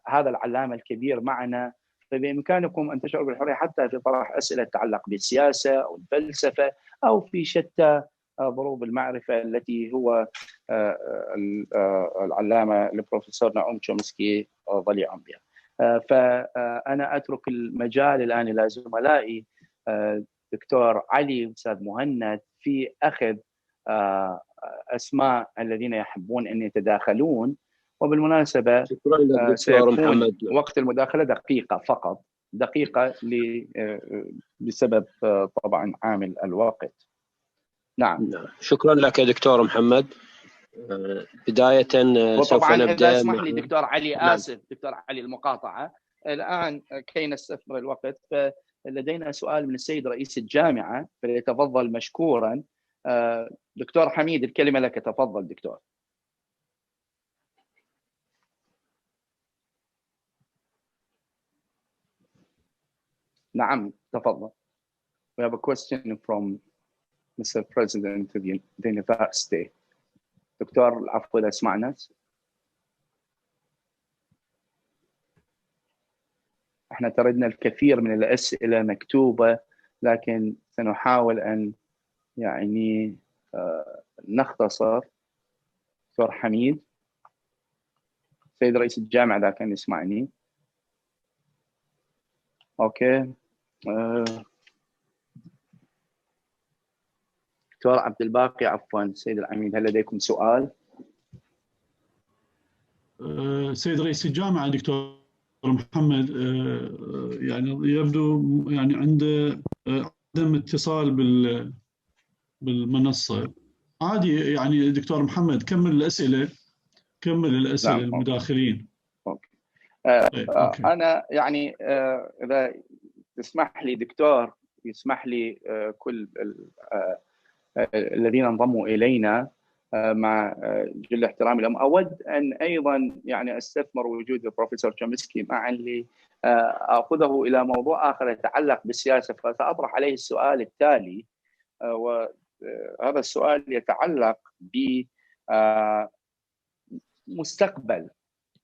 هذا العلامة الكبير معنا، فبإمكانكم أن تشعروا بالحرية حتى في طرح أسئلة تتعلق بالسياسة أو الفلسفة أو في شتى ضروب المعرفة التي هو العلامة البروفيسور نعوم تشومسكي ضليع بها. فأنا أترك المجال الآن إلى زملائي دكتور علي وأستاذ مهند في أخذ أسماء الذين يحبون أن يتداخلون. وبالمناسبة سيكون وقت المداخلة دقيقة فقط، دقيقة بسبب طبعا عامل الوقت. نعم. شكرا لك يا دكتور محمد. بداية سوف نبدأ. إذا اسمح لي دكتور علي، آسف دكتور علي المقاطعة الآن كي نستثمر الوقت، فلدينا سؤال من السيد رئيس الجامعة فليتفضل مشكورا. دكتور حميد الكلمة لك، تفضل دكتور. نعم تفضل. We have a question from Mr. President of the University. دكتور العفو إذا سمعنا. احنا تردنا الكثير من الأسئلة مكتوبة، لكن سنحاول أن يعني نختصر. دكتور حميد، سيد رئيس الجامعة إذا كان يسمعني. أوكي. دكتور عبد الباقي، عفوا سيد العميد، هل لديكم سؤال؟ سيد رئيس الجامعة دكتور محمد، يعني يبدو يعني عنده عدم اتصال بالمنصة. عادي يعني دكتور محمد كمل الأسئلة نعم. المداخلين. أوكي. أوكي. أنا يعني إذا تسمح لي دكتور، يسمح لي كل الذين انضموا إلينا مع جل احترامي لهم، أود أن أيضا يعني أستثمر وجود البروفيسور تشومسكي معا لأخذه إلى موضوع آخر يتعلق بالسياسة، فسأطرح عليه السؤال التالي، وهذا السؤال يتعلق بمستقبل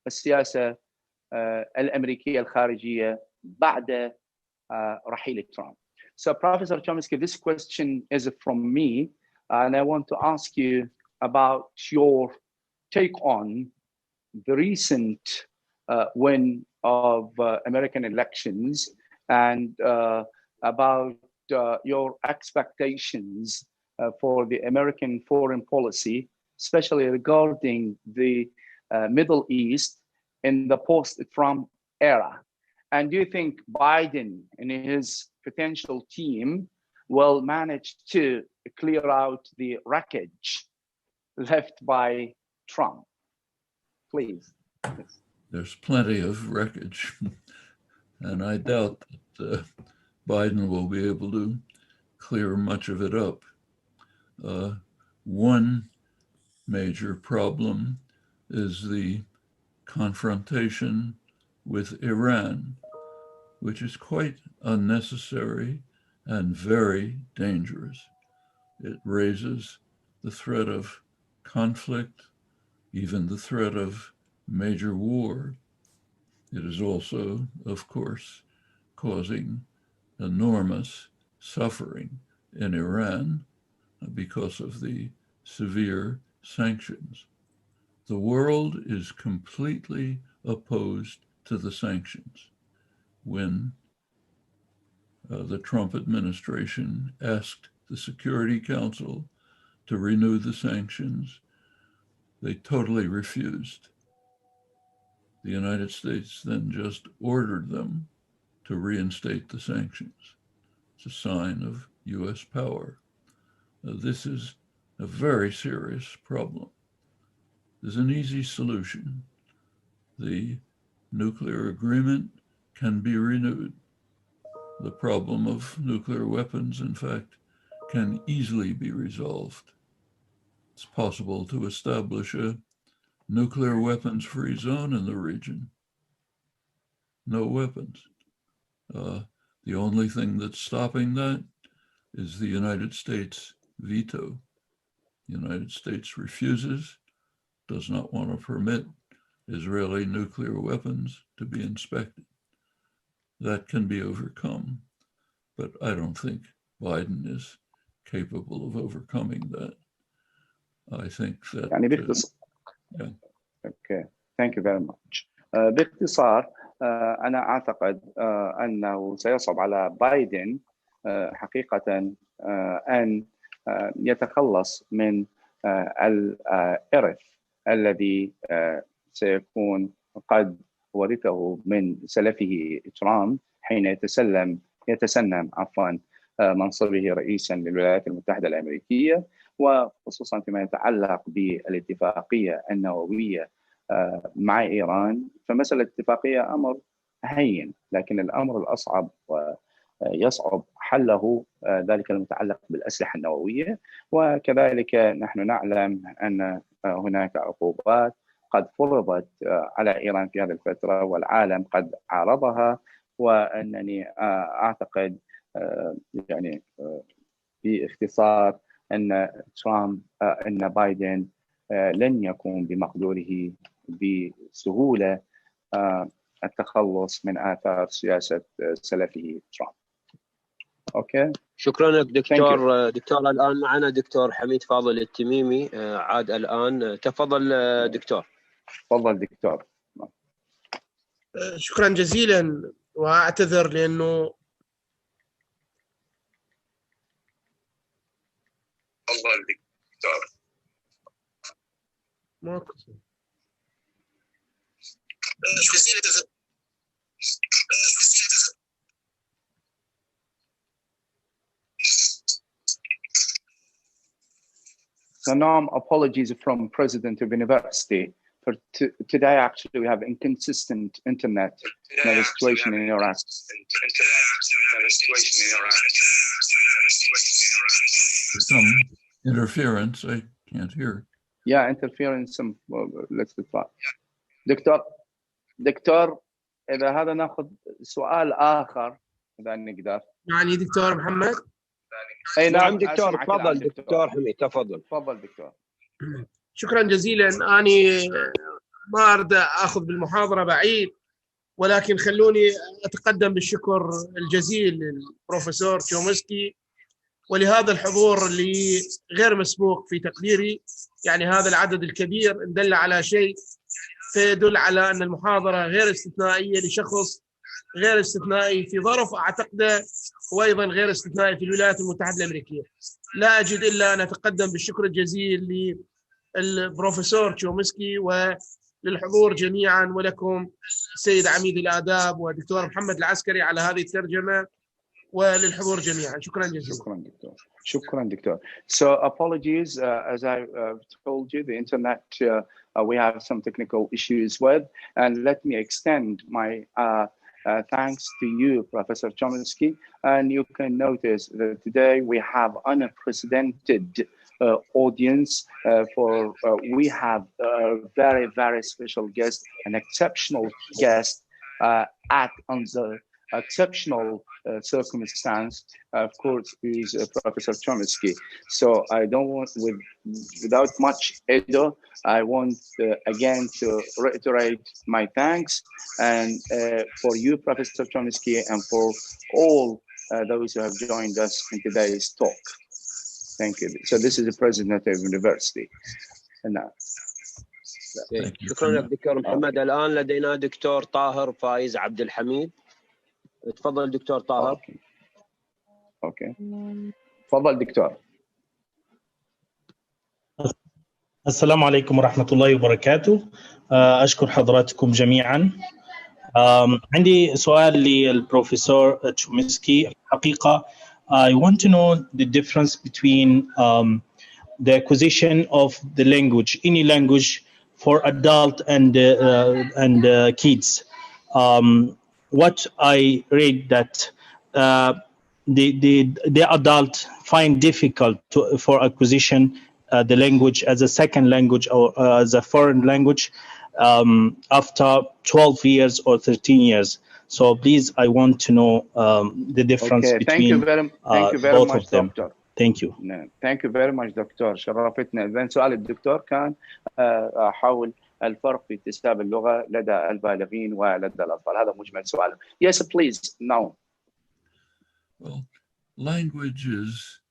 السياسة الأمريكية الخارجية بعد رحيل ترامب. So Professor Chomsky, this question is from me, and I want to ask you about your take on the recent win of American elections, and about your expectations for the American foreign policy, especially regarding the Middle East in the post-Trump era. And do you think Biden and his potential team will manage to clear out the wreckage left by Trump? Please. Yes. There's plenty of wreckage, and I doubt that Biden will be able to clear much of it up. One major problem is the confrontation with Iran, which is quite unnecessary and very dangerous. It raises the threat of conflict, even the threat of major war. It is also, of course, causing enormous suffering in Iran because of the severe sanctions. The world is completely opposed to the sanctions. When the Trump administration asked the Security Council to renew the sanctions, they totally refused. The United States then just ordered them to reinstate the sanctions. It's a sign of US power. This is a very serious problem. There's an easy solution. The nuclear agreement can be renewed. The problem of nuclear weapons, in fact, can easily be resolved. It's possible to establish a nuclear weapons-free zone in the region. No weapons. The only thing that's stopping that is the United States veto. The United States refuses, does not want to permit Israeli nuclear weapons to be inspected. That can be overcome, but I don't think Biden is capable of overcoming that. I think that... يعني باختصار. Okay, thank you very much. باختصار أنا أعتقد أنه سيصعب على بايدن حقيقة أن يتخلص من الإرث الذي سيكون قد ورثه من سلفه ترامب حين يتسنم منصبه رئيسا للولايات المتحدة الأمريكية، وخصوصا فيما يتعلق بالاتفاقية النووية مع إيران. فمسألة الاتفاقية أمر هين، لكن الأمر الأصعب ويصعب حله ذلك المتعلق بالأسلحة النووية. وكذلك نحن نعلم أن هناك عقوبات قد فرضت على إيران في هذه الفترة، والعالم قد عارضها. وأنني أعتقد يعني باختصار أن بايدن لن يكون بمقدوره بسهولة التخلص من آثار سياسة سلفه ترامب. أوكي. شكرا لك دكتور. الآن معنا دكتور حميد فاضل التميمي عاد الآن. تفضل دكتور. تفضل دكتور. شكرا جزيلا، وأعتذر لأنه تفضل دكتور. So now apologies from President of University. For today, actually, we have inconsistent internet situation in Iraq. Some interference, I can't hear. Yeah, interference. Let's try. دكتور إذا هذا ناخذ سؤال آخر إذا نقدر. يعني دكتور محمد؟ أي نعم دكتور، تفضل دكتور حميد، تفضل دكتور. شكرا جزيلا. أنا ما أريد أخذ بالمحاضرة بعيد، ولكن خلوني أتقدم بالشكر الجزيل للبروفيسور تشومسكي ولهذا الحضور اللي غير مسبوق في تقديري. يعني هذا العدد الكبير إن دل على شيء فيدل على أن المحاضرة غير استثنائية لشخص غير استثنائي في ظرف أعتقده وأيضا غير استثنائي في الولايات المتحدة الأمريكية. لا أجد إلا أن أتقدم بالشكر الجزيل للبروفيسور تشومسكي وللحضور جميعا، ولكم السيد عميد الآداب ودكتور محمد العسكري على هذه الترجمة، وللحضور جميعا. شكرا جزيلا. شكرا دكتور. So apologies, as I told you, the internet we have some technical issues with, and let me extend my thanks to you, Professor Chomsky. And you can notice that today we have unprecedented audience we have a very, very special guest, an exceptional guest on the exceptional circumstance, of course, is Professor Chomsky. So I don't want, without much ado, I want again to reiterate my thanks and for you, Professor Chomsky, and for all those who have joined us in today's talk. Thank you. So this is the president of the university. شكرا لك دكتور محمد. الآن لدينا دكتور طاهر فايز عبد الحميد. تفضل دكتور طاهر. اوكي تفضل دكتور. السلام عليكم ورحمة الله وبركاته. أشكر حضراتكم جميعا. عندي سؤال للبروفيسور تشومسكي. حقيقة I want to know the difference between the acquisition of the language, any language for adult and kids. What I read that the adult find difficult for acquisition the language as a second language or as a foreign language after 12 years or 13 years. So please, I want to know the difference between both of them. Doctor. Thank you. Thank you very much, دكتور. شرفتنا. إذن سؤال الدكتور كان حول الفرق في اكتساب اللغة لدى البالغين ولدى الأطفال. هذا مجمل سؤاله. Yes, please. Now. Well, language is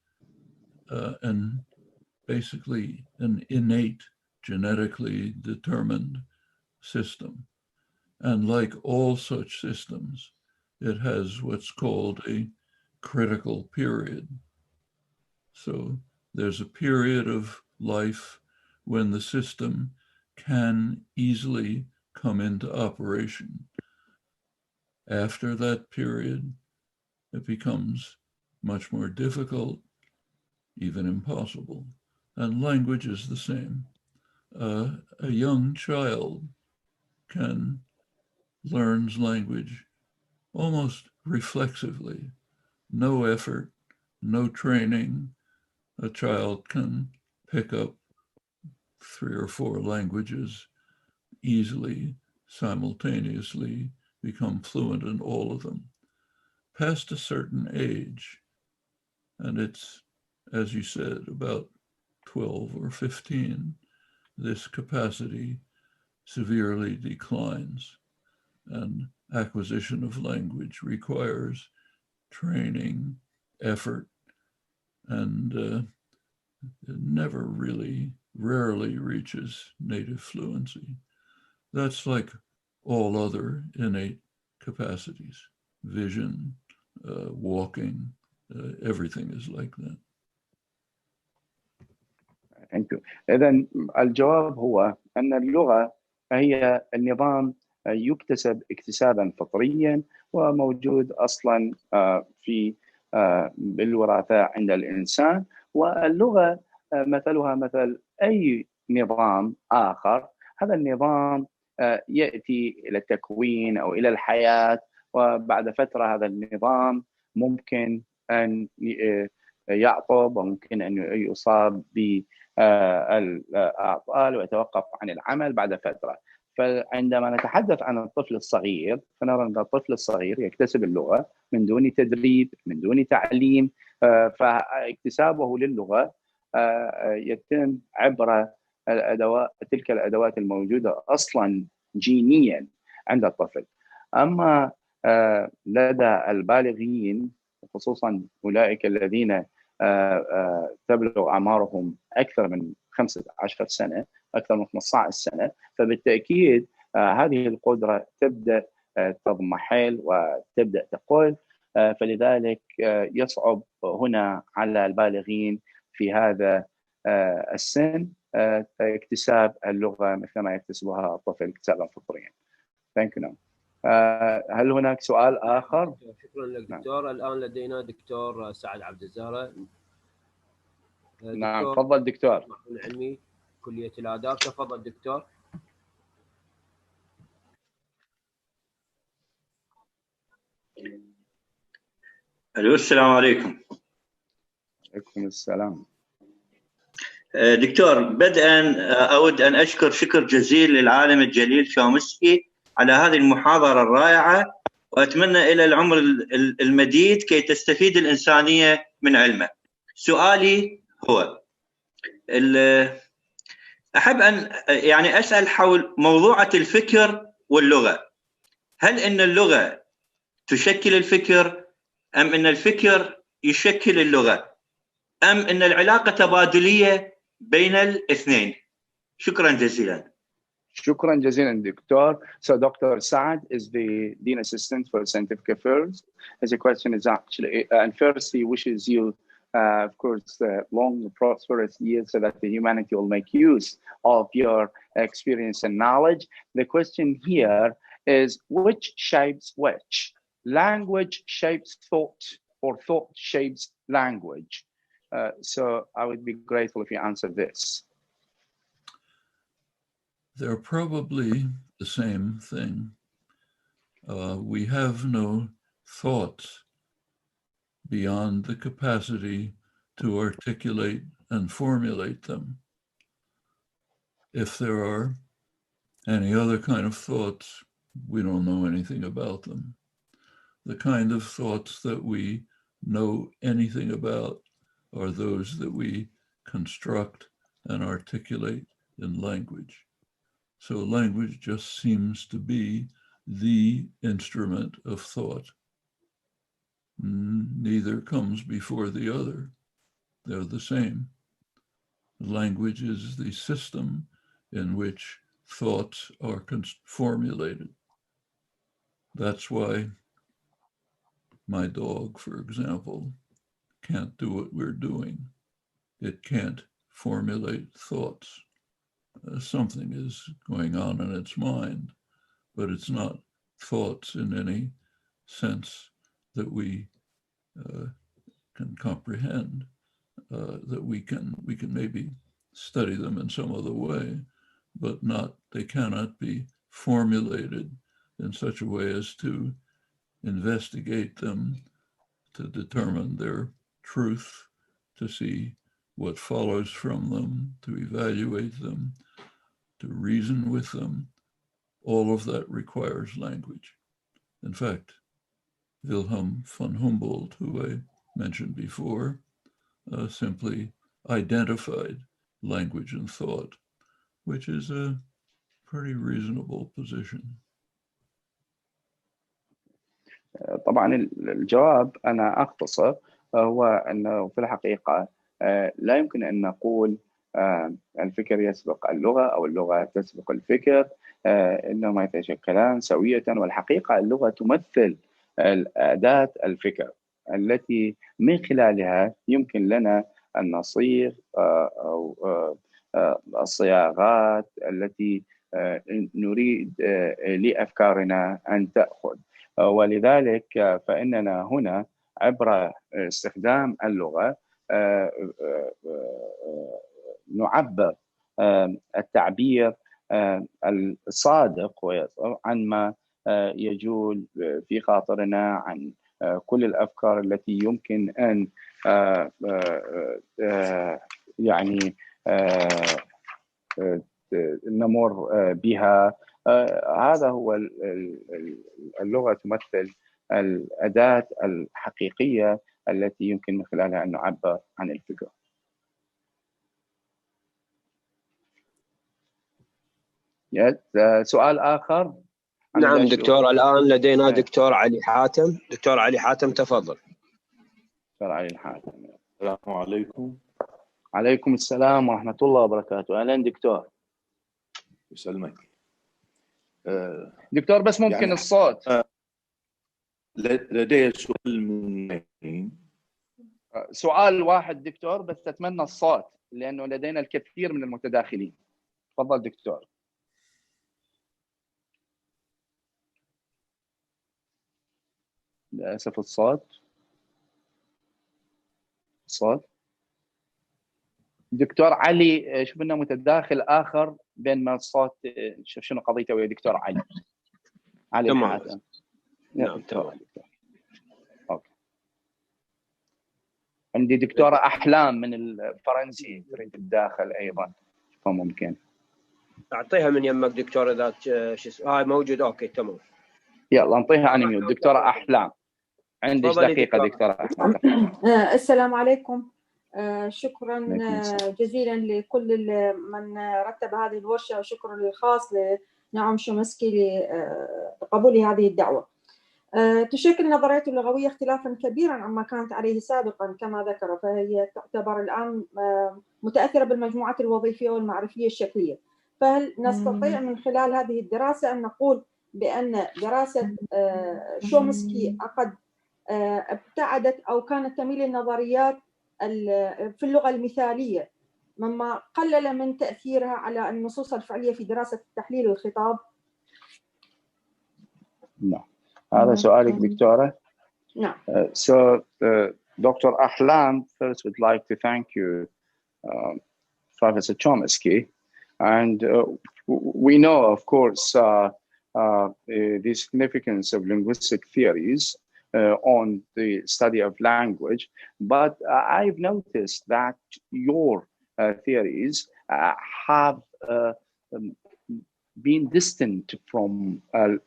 basically an innate, genetically determined system. And like all such systems, it has what's called a critical period. So there's a period of life when the system can easily come into operation. After that period, it becomes much more difficult, even impossible. And language is the same. A young child learns language almost reflexively, no effort, no training. A child can pick up 3 or 4 languages easily, simultaneously, become fluent in all of them. Past a certain age, and it's, as you said, about 12 or 15, this capacity severely declines, and acquisition of language requires training, effort, and it rarely reaches native fluency. That's like all other innate capacities, vision, walking, everything is like that. إذن الجواب هو أن اللغة هي النظام يكتسب اكتسابا فطريا وموجود أصلا في بالوراثة عند الإنسان، واللغة مثلها مثل أي نظام آخر. هذا النظام يأتي إلى التكوين أو إلى الحياة، وبعد فترة هذا النظام ممكن أن يعطب وممكن أن يصاب بالأعطال ويتوقف عن العمل بعد فترة. فعندما نتحدث عن الطفل الصغير فنرى أن الطفل الصغير يكتسب اللغة من دون تدريب، من دون تعليم، فاكتسابه للغة يتم عبر تلك الأدوات الموجودة أصلا جينيا عند الطفل. أما لدى البالغين خصوصا أولئك الذين تبلغ أعمارهم أكثر من 15 سنة، أكثر من 15 سنة، فبالتأكيد هذه القدرة تبدأ تضمحل وتبدأ تقل، فلذلك يصعب هنا على البالغين في هذا السن اكتساب اللغة مثل ما يكتسبها الطفل اكتسابا فطريا. Thank you. هل هناك سؤال آخر؟ شكرا لك دكتور. الآن لدينا دكتور سعد عبد الزهرة. نعم تفضل دكتور. علمي كلية الآداب. تفضل دكتور. الو السلام عليكم. عليكم السلام. دكتور، بدءا أود أن أشكر شكر جزيل للعالم الجليل تشومسكي على هذه المحاضرة الرائعة، وأتمنى إلى العمر المديد كي تستفيد الإنسانية من علمه. سؤالي هو أحب أن يعني أسأل حول موضوعة الفكر واللغة. هل إن اللغة تشكل الفكر أم إن الفكر يشكل اللغة أم إن العلاقة تبادلية بين الاثنين؟ شكرا جزيلا. شكرا جزيلا دكتور. So Dr. Saad is the Dean Assistant for Scientific Affairs. His question is actually, and first he wishes you, of course, long, prosperous years so that the humanity will make use of your experience and knowledge. The question here is, which shapes which? Language shapes thought, or thought shapes language? So I would be grateful if you answer this. They're probably the same thing. We have no thoughts beyond the capacity to articulate and formulate them. If there are any other kind of thoughts, we don't know anything about them. The kind of thoughts that we know anything about are those that we construct and articulate in language. So language just seems to be the instrument of thought. Neither comes before the other. They're the same. Language is the system in which thoughts are formulated. That's why my dog, for example, can't do what we're doing. It can't formulate thoughts. Something is going on in its mind, but it's not thoughts in any sense that we can comprehend, that we can maybe study them in some other way, but they cannot be formulated in such a way as to investigate them, to determine their truth, to see what follows from them, to evaluate them, to reason with them. All of that requires language. In fact, Wilhelm von Humboldt, who I mentioned before, simply identified language and thought, which is a pretty reasonable position. طبعا الجواب أنا أختصر، هو أنه في الحقيقة لا يمكن أن نقول الفكر يسبق اللغة أو اللغة تسبق الفكر، إنهما يتشكلان سوية. والحقيقة اللغة تمثل أداة الفكر التي من خلالها يمكن لنا النصيغ أو الصياغات التي نريد لأفكارنا أن تأخذ. ولذلك فإننا هنا عبر استخدام اللغة نعبر التعبير الصادق عن ما يجول في خاطرنا، عن كل الأفكار التي يمكن أن يعني نمر بها. هذا هو اللغة تمثل الأداة الحقيقية التي يمكن من خلالها أن نعبر عن الفكرة. سؤال آخر؟ نعم دكتور، الآن لدينا دكتور علي حاتم. دكتور علي حاتم تفضل. دكتور علي حاتم. السلام عليكم. عليكم السلام ورحمة الله وبركاته. أهلا دكتور. يسلمك. دكتور بس ممكن يعني الصوت. لدي سؤال من سؤال واحد دكتور، بس أتمنى الصوت لأنه لدينا الكثير من المتداخلين. تفضل دكتور. للأسف الصوت دكتور علي، شوف لنا متداخل آخر بين ما الصوت. شوف شنو قضيته يا دكتور علي. تمام. نعم تمام. أوكي. عندي دكتورة أحلام من الفرنسي تريد تتداخل أيضا، فممكن أعطيها من يمك دكتور إذا هاي موجود. أوكي تمام. يلا نعطيها أنا ميوت. دكتورة أحلام عندك دقيقة. دكتورة أحلام. السلام عليكم. شكرا جزيلا لكل من رتب هذه الورشة، وشكرا الخاص لنعم تشومسكي لقبول هذه الدعوة. تشكل نظريته اللغوية اختلافا كبيرا عما كانت عليه سابقا كما ذكر، فهي تعتبر الآن متأثرة بالمجموعات الوظيفية والمعرفية الشكلية. فهل نستطيع من خلال هذه الدراسة أن نقول بأن دراسة تشومسكي قد ابتعدت أو كانت تميل للنظريات في اللغة المثالية، مما قلل من تأثيرها على النصوص الفعلية في دراسة تحليل الخطاب؟ نعم، هذا سؤالك دكتورة. نعم. So Dr. Ahlam, first would like to thank you, Professor Chomsky, and we know, of course, the significance of linguistic theories on the study of language, but I've noticed that your theories have been distant from,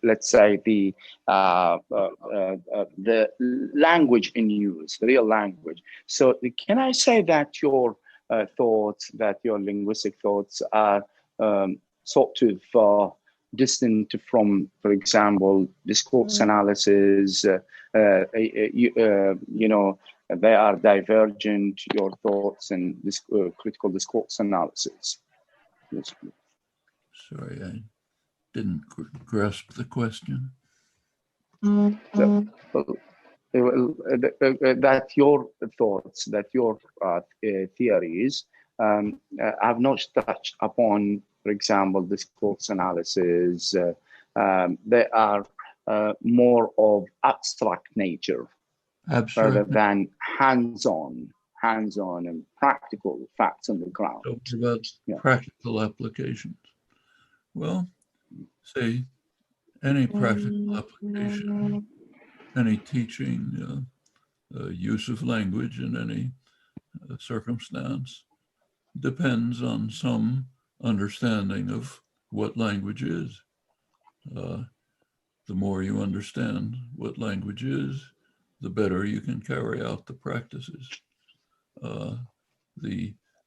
let's say, the language in use, the real language. So can I say that your thoughts, that your linguistic thoughts are sort of distant from, for example, discourse analysis? You know, they are divergent, your thoughts and critical discourse analysis. Yes. Sorry, I didn't grasp the question. That your thoughts, that your theories have not touched upon, for example, discourse analysis. They are more of abstract nature, rather than hands-on and practical facts on the ground. Talking about practical applications. Well, say any practical application, any teaching, use of language in any circumstance depends on some understanding of what language is. The more you understand what language is, the better you can carry out the practices. The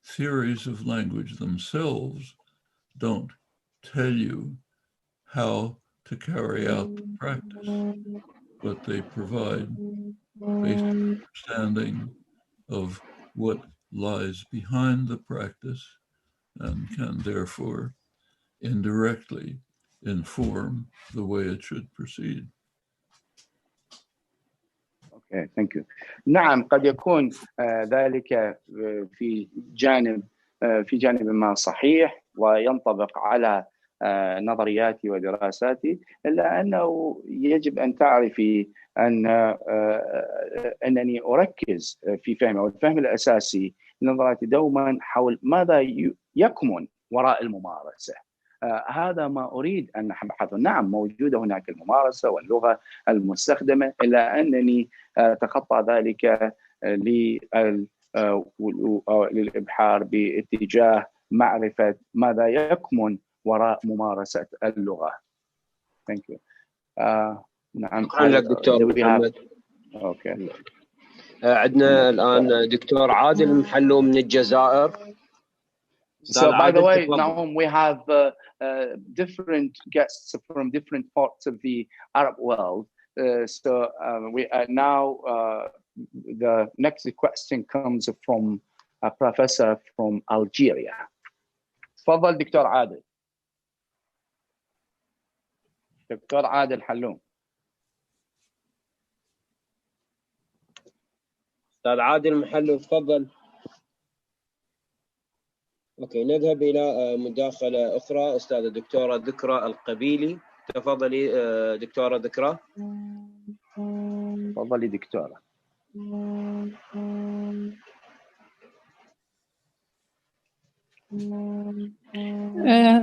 theories of language themselves don't tell you how to carry out the practice, but they provide basic understanding of what lies behind the practice and can therefore indirectly inform the way it should proceed. Thank you. نعم، قد يكون ذلك في جانب ما صحيح وينطبق على نظرياتي ودراساتي، إلا أنه يجب أن تعرفي أنني أركز في فهمي، والفهم الأساسي لنظراتي دوما حول ماذا يكمن وراء الممارسة. هذا ما أريد أن أبحثه. نعم، موجودة هناك الممارسة واللغة المستخدمة، إلا أنني أتخطى ذلك للإبحار باتجاه معرفة ماذا يكمن وراء ممارسة اللغة. Thank you. نعم. شكرا لك دكتور محمد. أوكي. عندنا الآن دكتور عادل محلو من الجزائر. So by the way, now we have different guests from different parts of the Arab world. We now the next question comes from a professor from Algeria. تفضل دكتور عادل. دكتور عادل حلوم. أستاذ عادل محلو تفضل. اوكي، نذهب الى مداخله اخرى. استاذه الدكتوره ذكرى القبيلي، تفضلي دكتوره ذكرى. تفضلي دكتوره.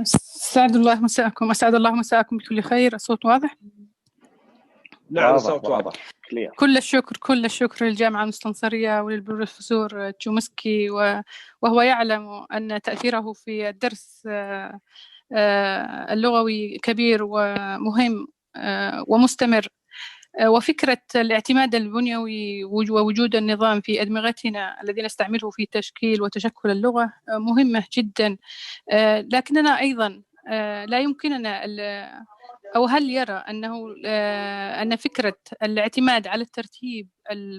اسعد الله مساءكم، اسعد الله مساءكم بكل خير. الصوت واضح؟ نعم الصوت واضح. كل الشكر للجامعة المستنصرية وللبروفيسور تشومسكي، وهو يعلم أن تأثيره في الدرس اللغوي كبير ومهم ومستمر. وفكرة الاعتماد البنيوي ووجود النظام في أدمغتنا الذي نستعمله في تشكيل وتشكل اللغة مهمة جدا، لكننا أيضا لا يمكننا أو هل يرى أنه أن فكرة الاعتماد على الترتيب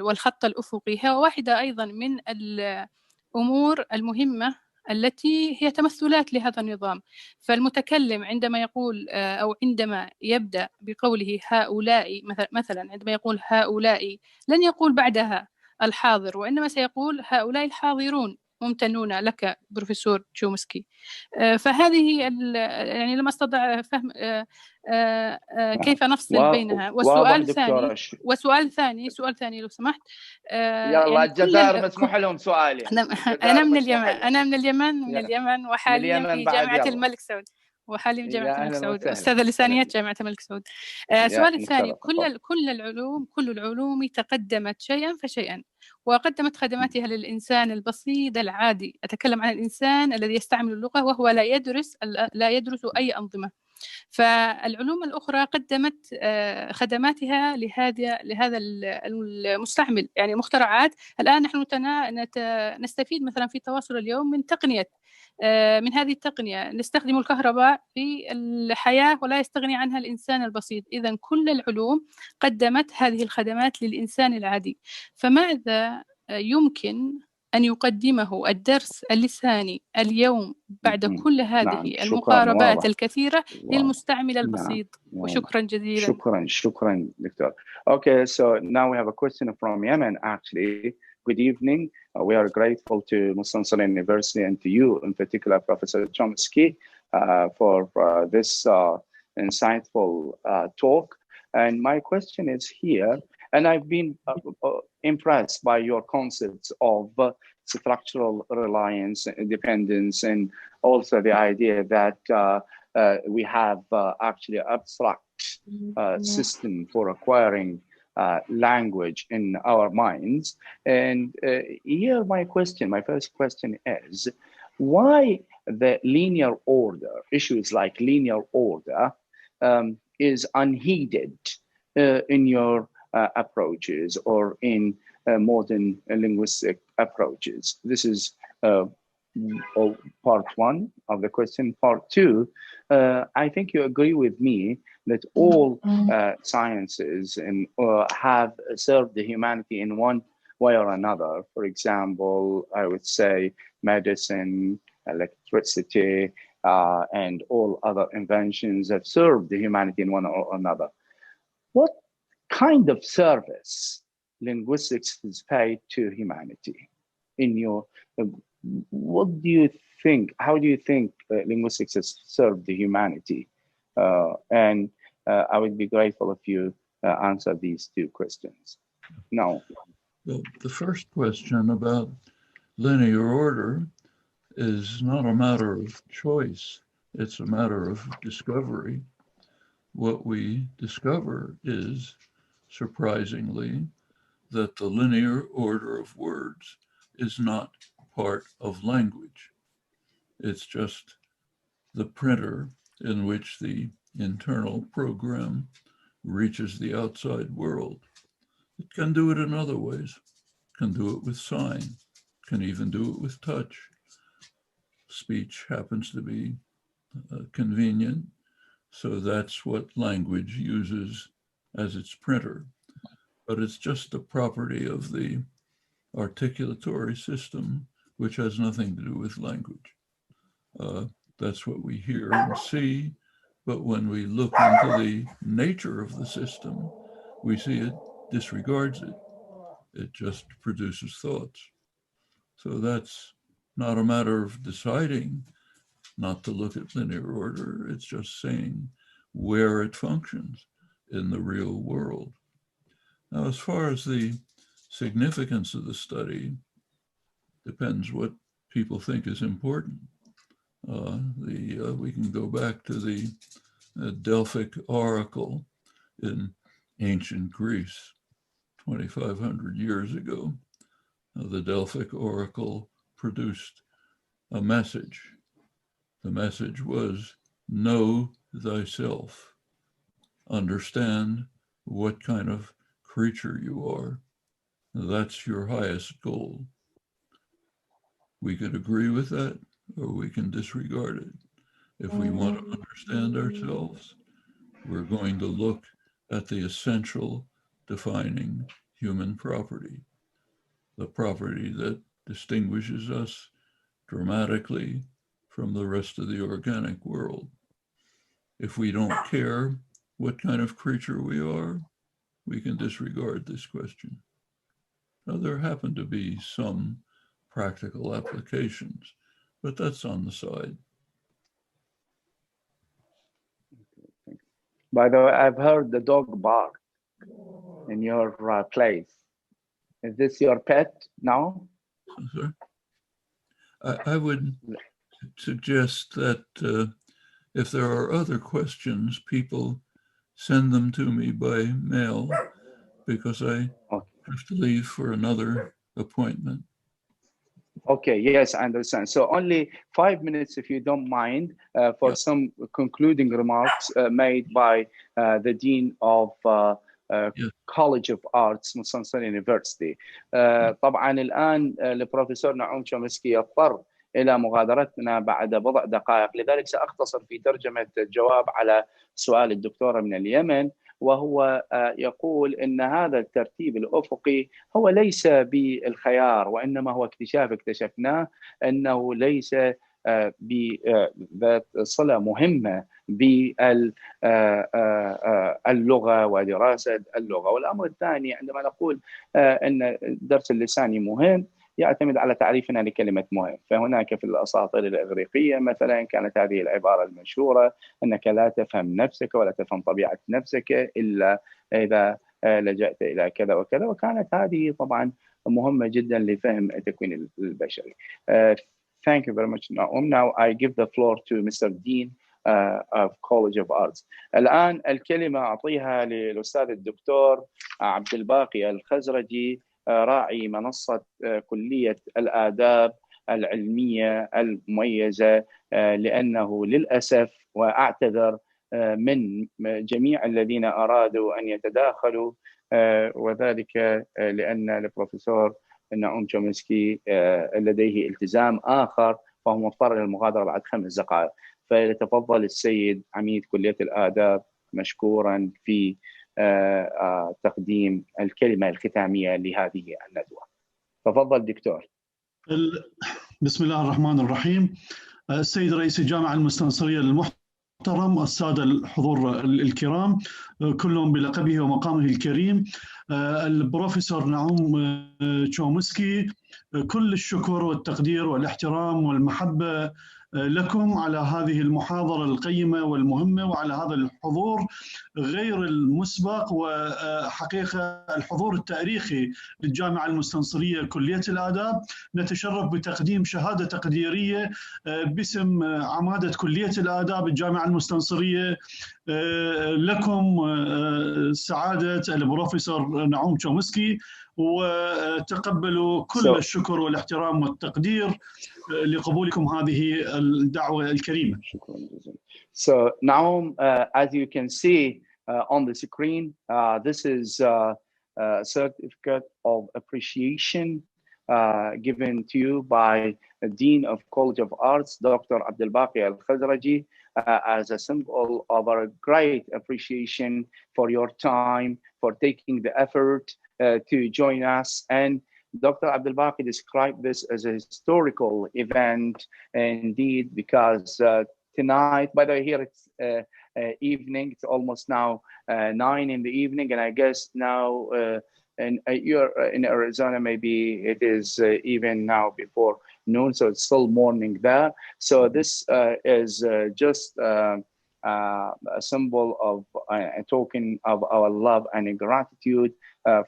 والخط الأفقي هي واحدة أيضا من الأمور المهمة التي هي تمثلات لهذا النظام؟ فالمتكلم عندما يقول أو عندما يبدأ بقوله هؤلاء مثلا، عندما يقول هؤلاء لن يقول بعدها الحاضر، وإنما سيقول هؤلاء الحاضرون ممتنون لك بروفيسور تشومسكي. فهذه يعني لما استطاع فهم كيف نفصل بينها. وسؤال ثاني لو سمحت. يلا يعني الجزائر مسموح لهم سؤالين. أنا من اليمن وحاليا في جامعة الملك سعود. وحاليا جامعة الملك سعود، أستاذ اللسانيات جامعة الملك سعود. السؤال الثاني، كل العلوم تقدمت شيئا فشيئا وقدمت خدماتها للإنسان البسيط العادي. أتكلم عن الإنسان الذي يستعمل اللغة وهو لا يدرس أي أنظمة. فالعلوم الأخرى قدمت خدماتها لهذا المستعمل، يعني مخترعات. الآن نحن نستفيد مثلا في التواصل اليوم من هذه التقنية، نستخدم الكهرباء في الحياة ولا يستغني عنها الإنسان البسيط. إذن كل العلوم قدمت هذه الخدمات للإنسان العادي، فماذا يمكن أن يقدمه الدرس اللساني اليوم بعد كل هذه المقاربات الكثيرة للمستعمل البسيط؟ وشكرا جزيلا. شكرا دكتور. Okay, so now we have a question from Yemen actually. Good evening. We are grateful to Muslim University and to you in particular, Professor Tchomsky, for this insightful talk. And my question is here, and I've been impressed by your concepts of structural reliance, independence, and also the idea that we have actually abstract system for acquiring language in our minds. And here my first question is, why the linear order, issues like linear order is unheeded in your approaches or in modern linguistic approaches? This is part one of the question. Part two, I think you agree with me that all sciences have served the humanity in one way or another. For example, I would say medicine, electricity, and all other inventions have served the humanity in one or another. What kind of service linguistics is paid to humanity? In your, what do you think? How do you think linguistics has served the humanity? And I would be grateful if you answer these two questions. Now, well, the first question about linear order is not a matter of choice. It's a matter of discovery. What we discover is, surprisingly, that the linear order of words is not part of language. It's just the printer in which the internal program reaches the outside world. It can do it in other ways. It can do it with sign, it can even do it with touch. Speech happens to be convenient, so that's what language uses as its printer. But it's just a property of the articulatory system, which has nothing to do with language. That's what we hear and see, but when we look into the nature of the system, we see it disregards it. It just produces thoughts. So that's not a matter of deciding not to look at linear order. It's just saying where it functions in the real world. Now, as far as the significance of the study, depends what people think is important. We can go back to the Delphic oracle in ancient Greece, 2,500 years ago. The Delphic oracle produced a message. The message was, know thyself. Understand what kind of creature you are. That's your highest goal. We could agree with that, or we can disregard it. If we want to understand ourselves, we're going to look at the essential defining human property, the property that distinguishes us dramatically from the rest of the organic world. If we don't care what kind of creature we are, we can disregard this question. Now, there happen to be some practical applications, but that's on the side. By the way, I've heard the dog bark in your place. Is this your pet now? Sorry? I would suggest that if there are other questions, people send them to me by mail, because I have to leave for another appointment. Okay, yes, I understand. So only 5 minutes, if you don't mind, for some concluding remarks made by the Dean of College of Arts, المستنصرية University. طبعا الآن البروفيسور نعوم تشومسكي يضطر إلى مغادرتنا بعد بضع دقائق، لذلك سأختصر في ترجمة الجواب على سؤال الدكتورة من اليمن، وهو يقول إن هذا الترتيب الأفقي هو ليس بالخيار، وإنما هو اكتشاف اكتشفناه أنه ليس بذات صلة مهمة باللغة ودراسة اللغة. والأمر الثاني، عندما نقول أن الدرس اللساني مهم، يعتمد على تعريفنا لكلمة مهم. فهناك في الأساطير الإغريقية مثلا كانت هذه العبارة المشهورة، أنك لا تفهم نفسك ولا تفهم طبيعة نفسك إلا إذا لجأت إلى كذا وكذا، وكانت هذه طبعا مهمة جدا لفهم التكوين البشري. Thank you very much, Naum. Now I give the floor to Mr. Dean of College of Arts. الآن الكلمة أعطيها للأستاذ الدكتور عبد الباقي الخزرجي، راعي منصة كلية الآداب العلمية المميزة، لأنه للأسف وأعتذر من جميع الذين أرادوا أن يتداخلوا، وذلك لأن البروفيسور نعوم تشومسكي لديه التزام آخر، فهو مضطر للمغادرة بعد 5 دقائق. فليتفضل السيد عميد كلية الآداب مشكورا في تقديم الكلمة الختامية لهذه الندوة. تفضل دكتور. بسم الله الرحمن الرحيم. السيد رئيس الجامعة المستنصرية للمحتوى المحترم، السادة الحضور الكرام كلهم بلقبه ومقامه الكريم، البروفيسور نعوم تشومسكي، كل الشكر والتقدير والاحترام والمحبة لكم على هذه المحاضرة القيمة والمهمة وعلى هذا الحضور غير المسبق، وحقيقة الحضور التاريخي للجامعة المستنصرية كلية الآداب. نتشرف بتقديم شهادة تقديرية باسم عمادة كلية الآداب الجامعة المستنصرية لكم سعادة البروفيسور نعوم تشومسكي، وتقبلوا كل الشكر والاحترام والتقدير لقبولكم هذه الدعوة الكريمة. So Naum, as you can see on the screen, this is a certificate of appreciation given to you by the Dean of College of Arts, Dr. Abdelbaki Al-Khazraji, as a symbol of our great appreciation for your time, for taking the effort to join us. And Dr. Abdelbaki described this as a historical event indeed, because tonight, by the way, here it's evening, it's almost now 9 in the evening, and I guess now you're in Arizona, maybe it is even now before noon, so it's still morning there. So this is just a symbol of a token of our love and gratitude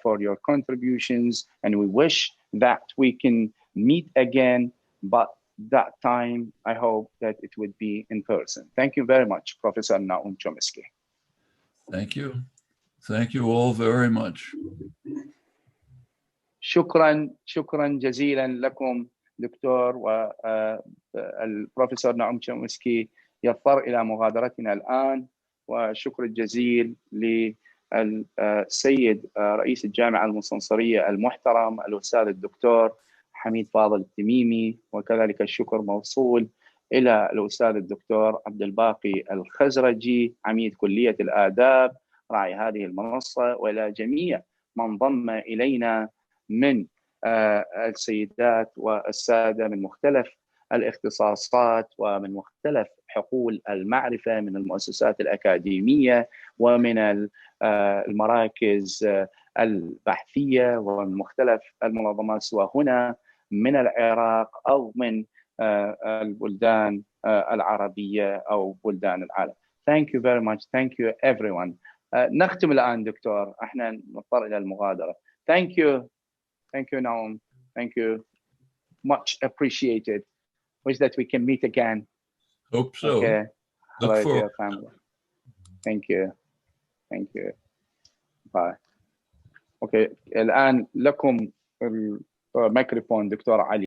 for your contributions, and we wish that we can meet again, but that time I hope that it would be in person. Thank you very much, Professor Naum Chomsky. Thank you. Thank you all very much. شكرا جزيلا لكم دكتور والبروفيسور نعوم تشومسكي. يضطر إلى مغادرتنا الآن، والشكر الجزيل للسيد رئيس الجامعة المستنصرية المحترم الأستاذ الدكتور حميد فاضل التميمي، وكذلك الشكر موصول إلى الأستاذ الدكتور عبد الباقي الخزرجي عميد كلية الآداب راعي هذه المنصة، وإلى جميع من انضم إلينا من السيدات والسادة من مختلف الاختصاصات ومن مختلف حقول المعرفة، من المؤسسات الأكاديمية ومن المراكز البحثية ومن مختلف المنظمات، سواء هنا من العراق أو من البلدان العربية أو بلدان العالم. Thank you very much. Thank you everyone. نختم الآن دكتور، احنا نضطر إلى المغادرة. Thank you. Thank you, Naum. Thank you. Much appreciated. Wish that we can meet again. Hope so. Okay. Look forward. Dear family. Thank you. Thank you. Bye. Okay. الآن لكم الميكروفون دكتور علي.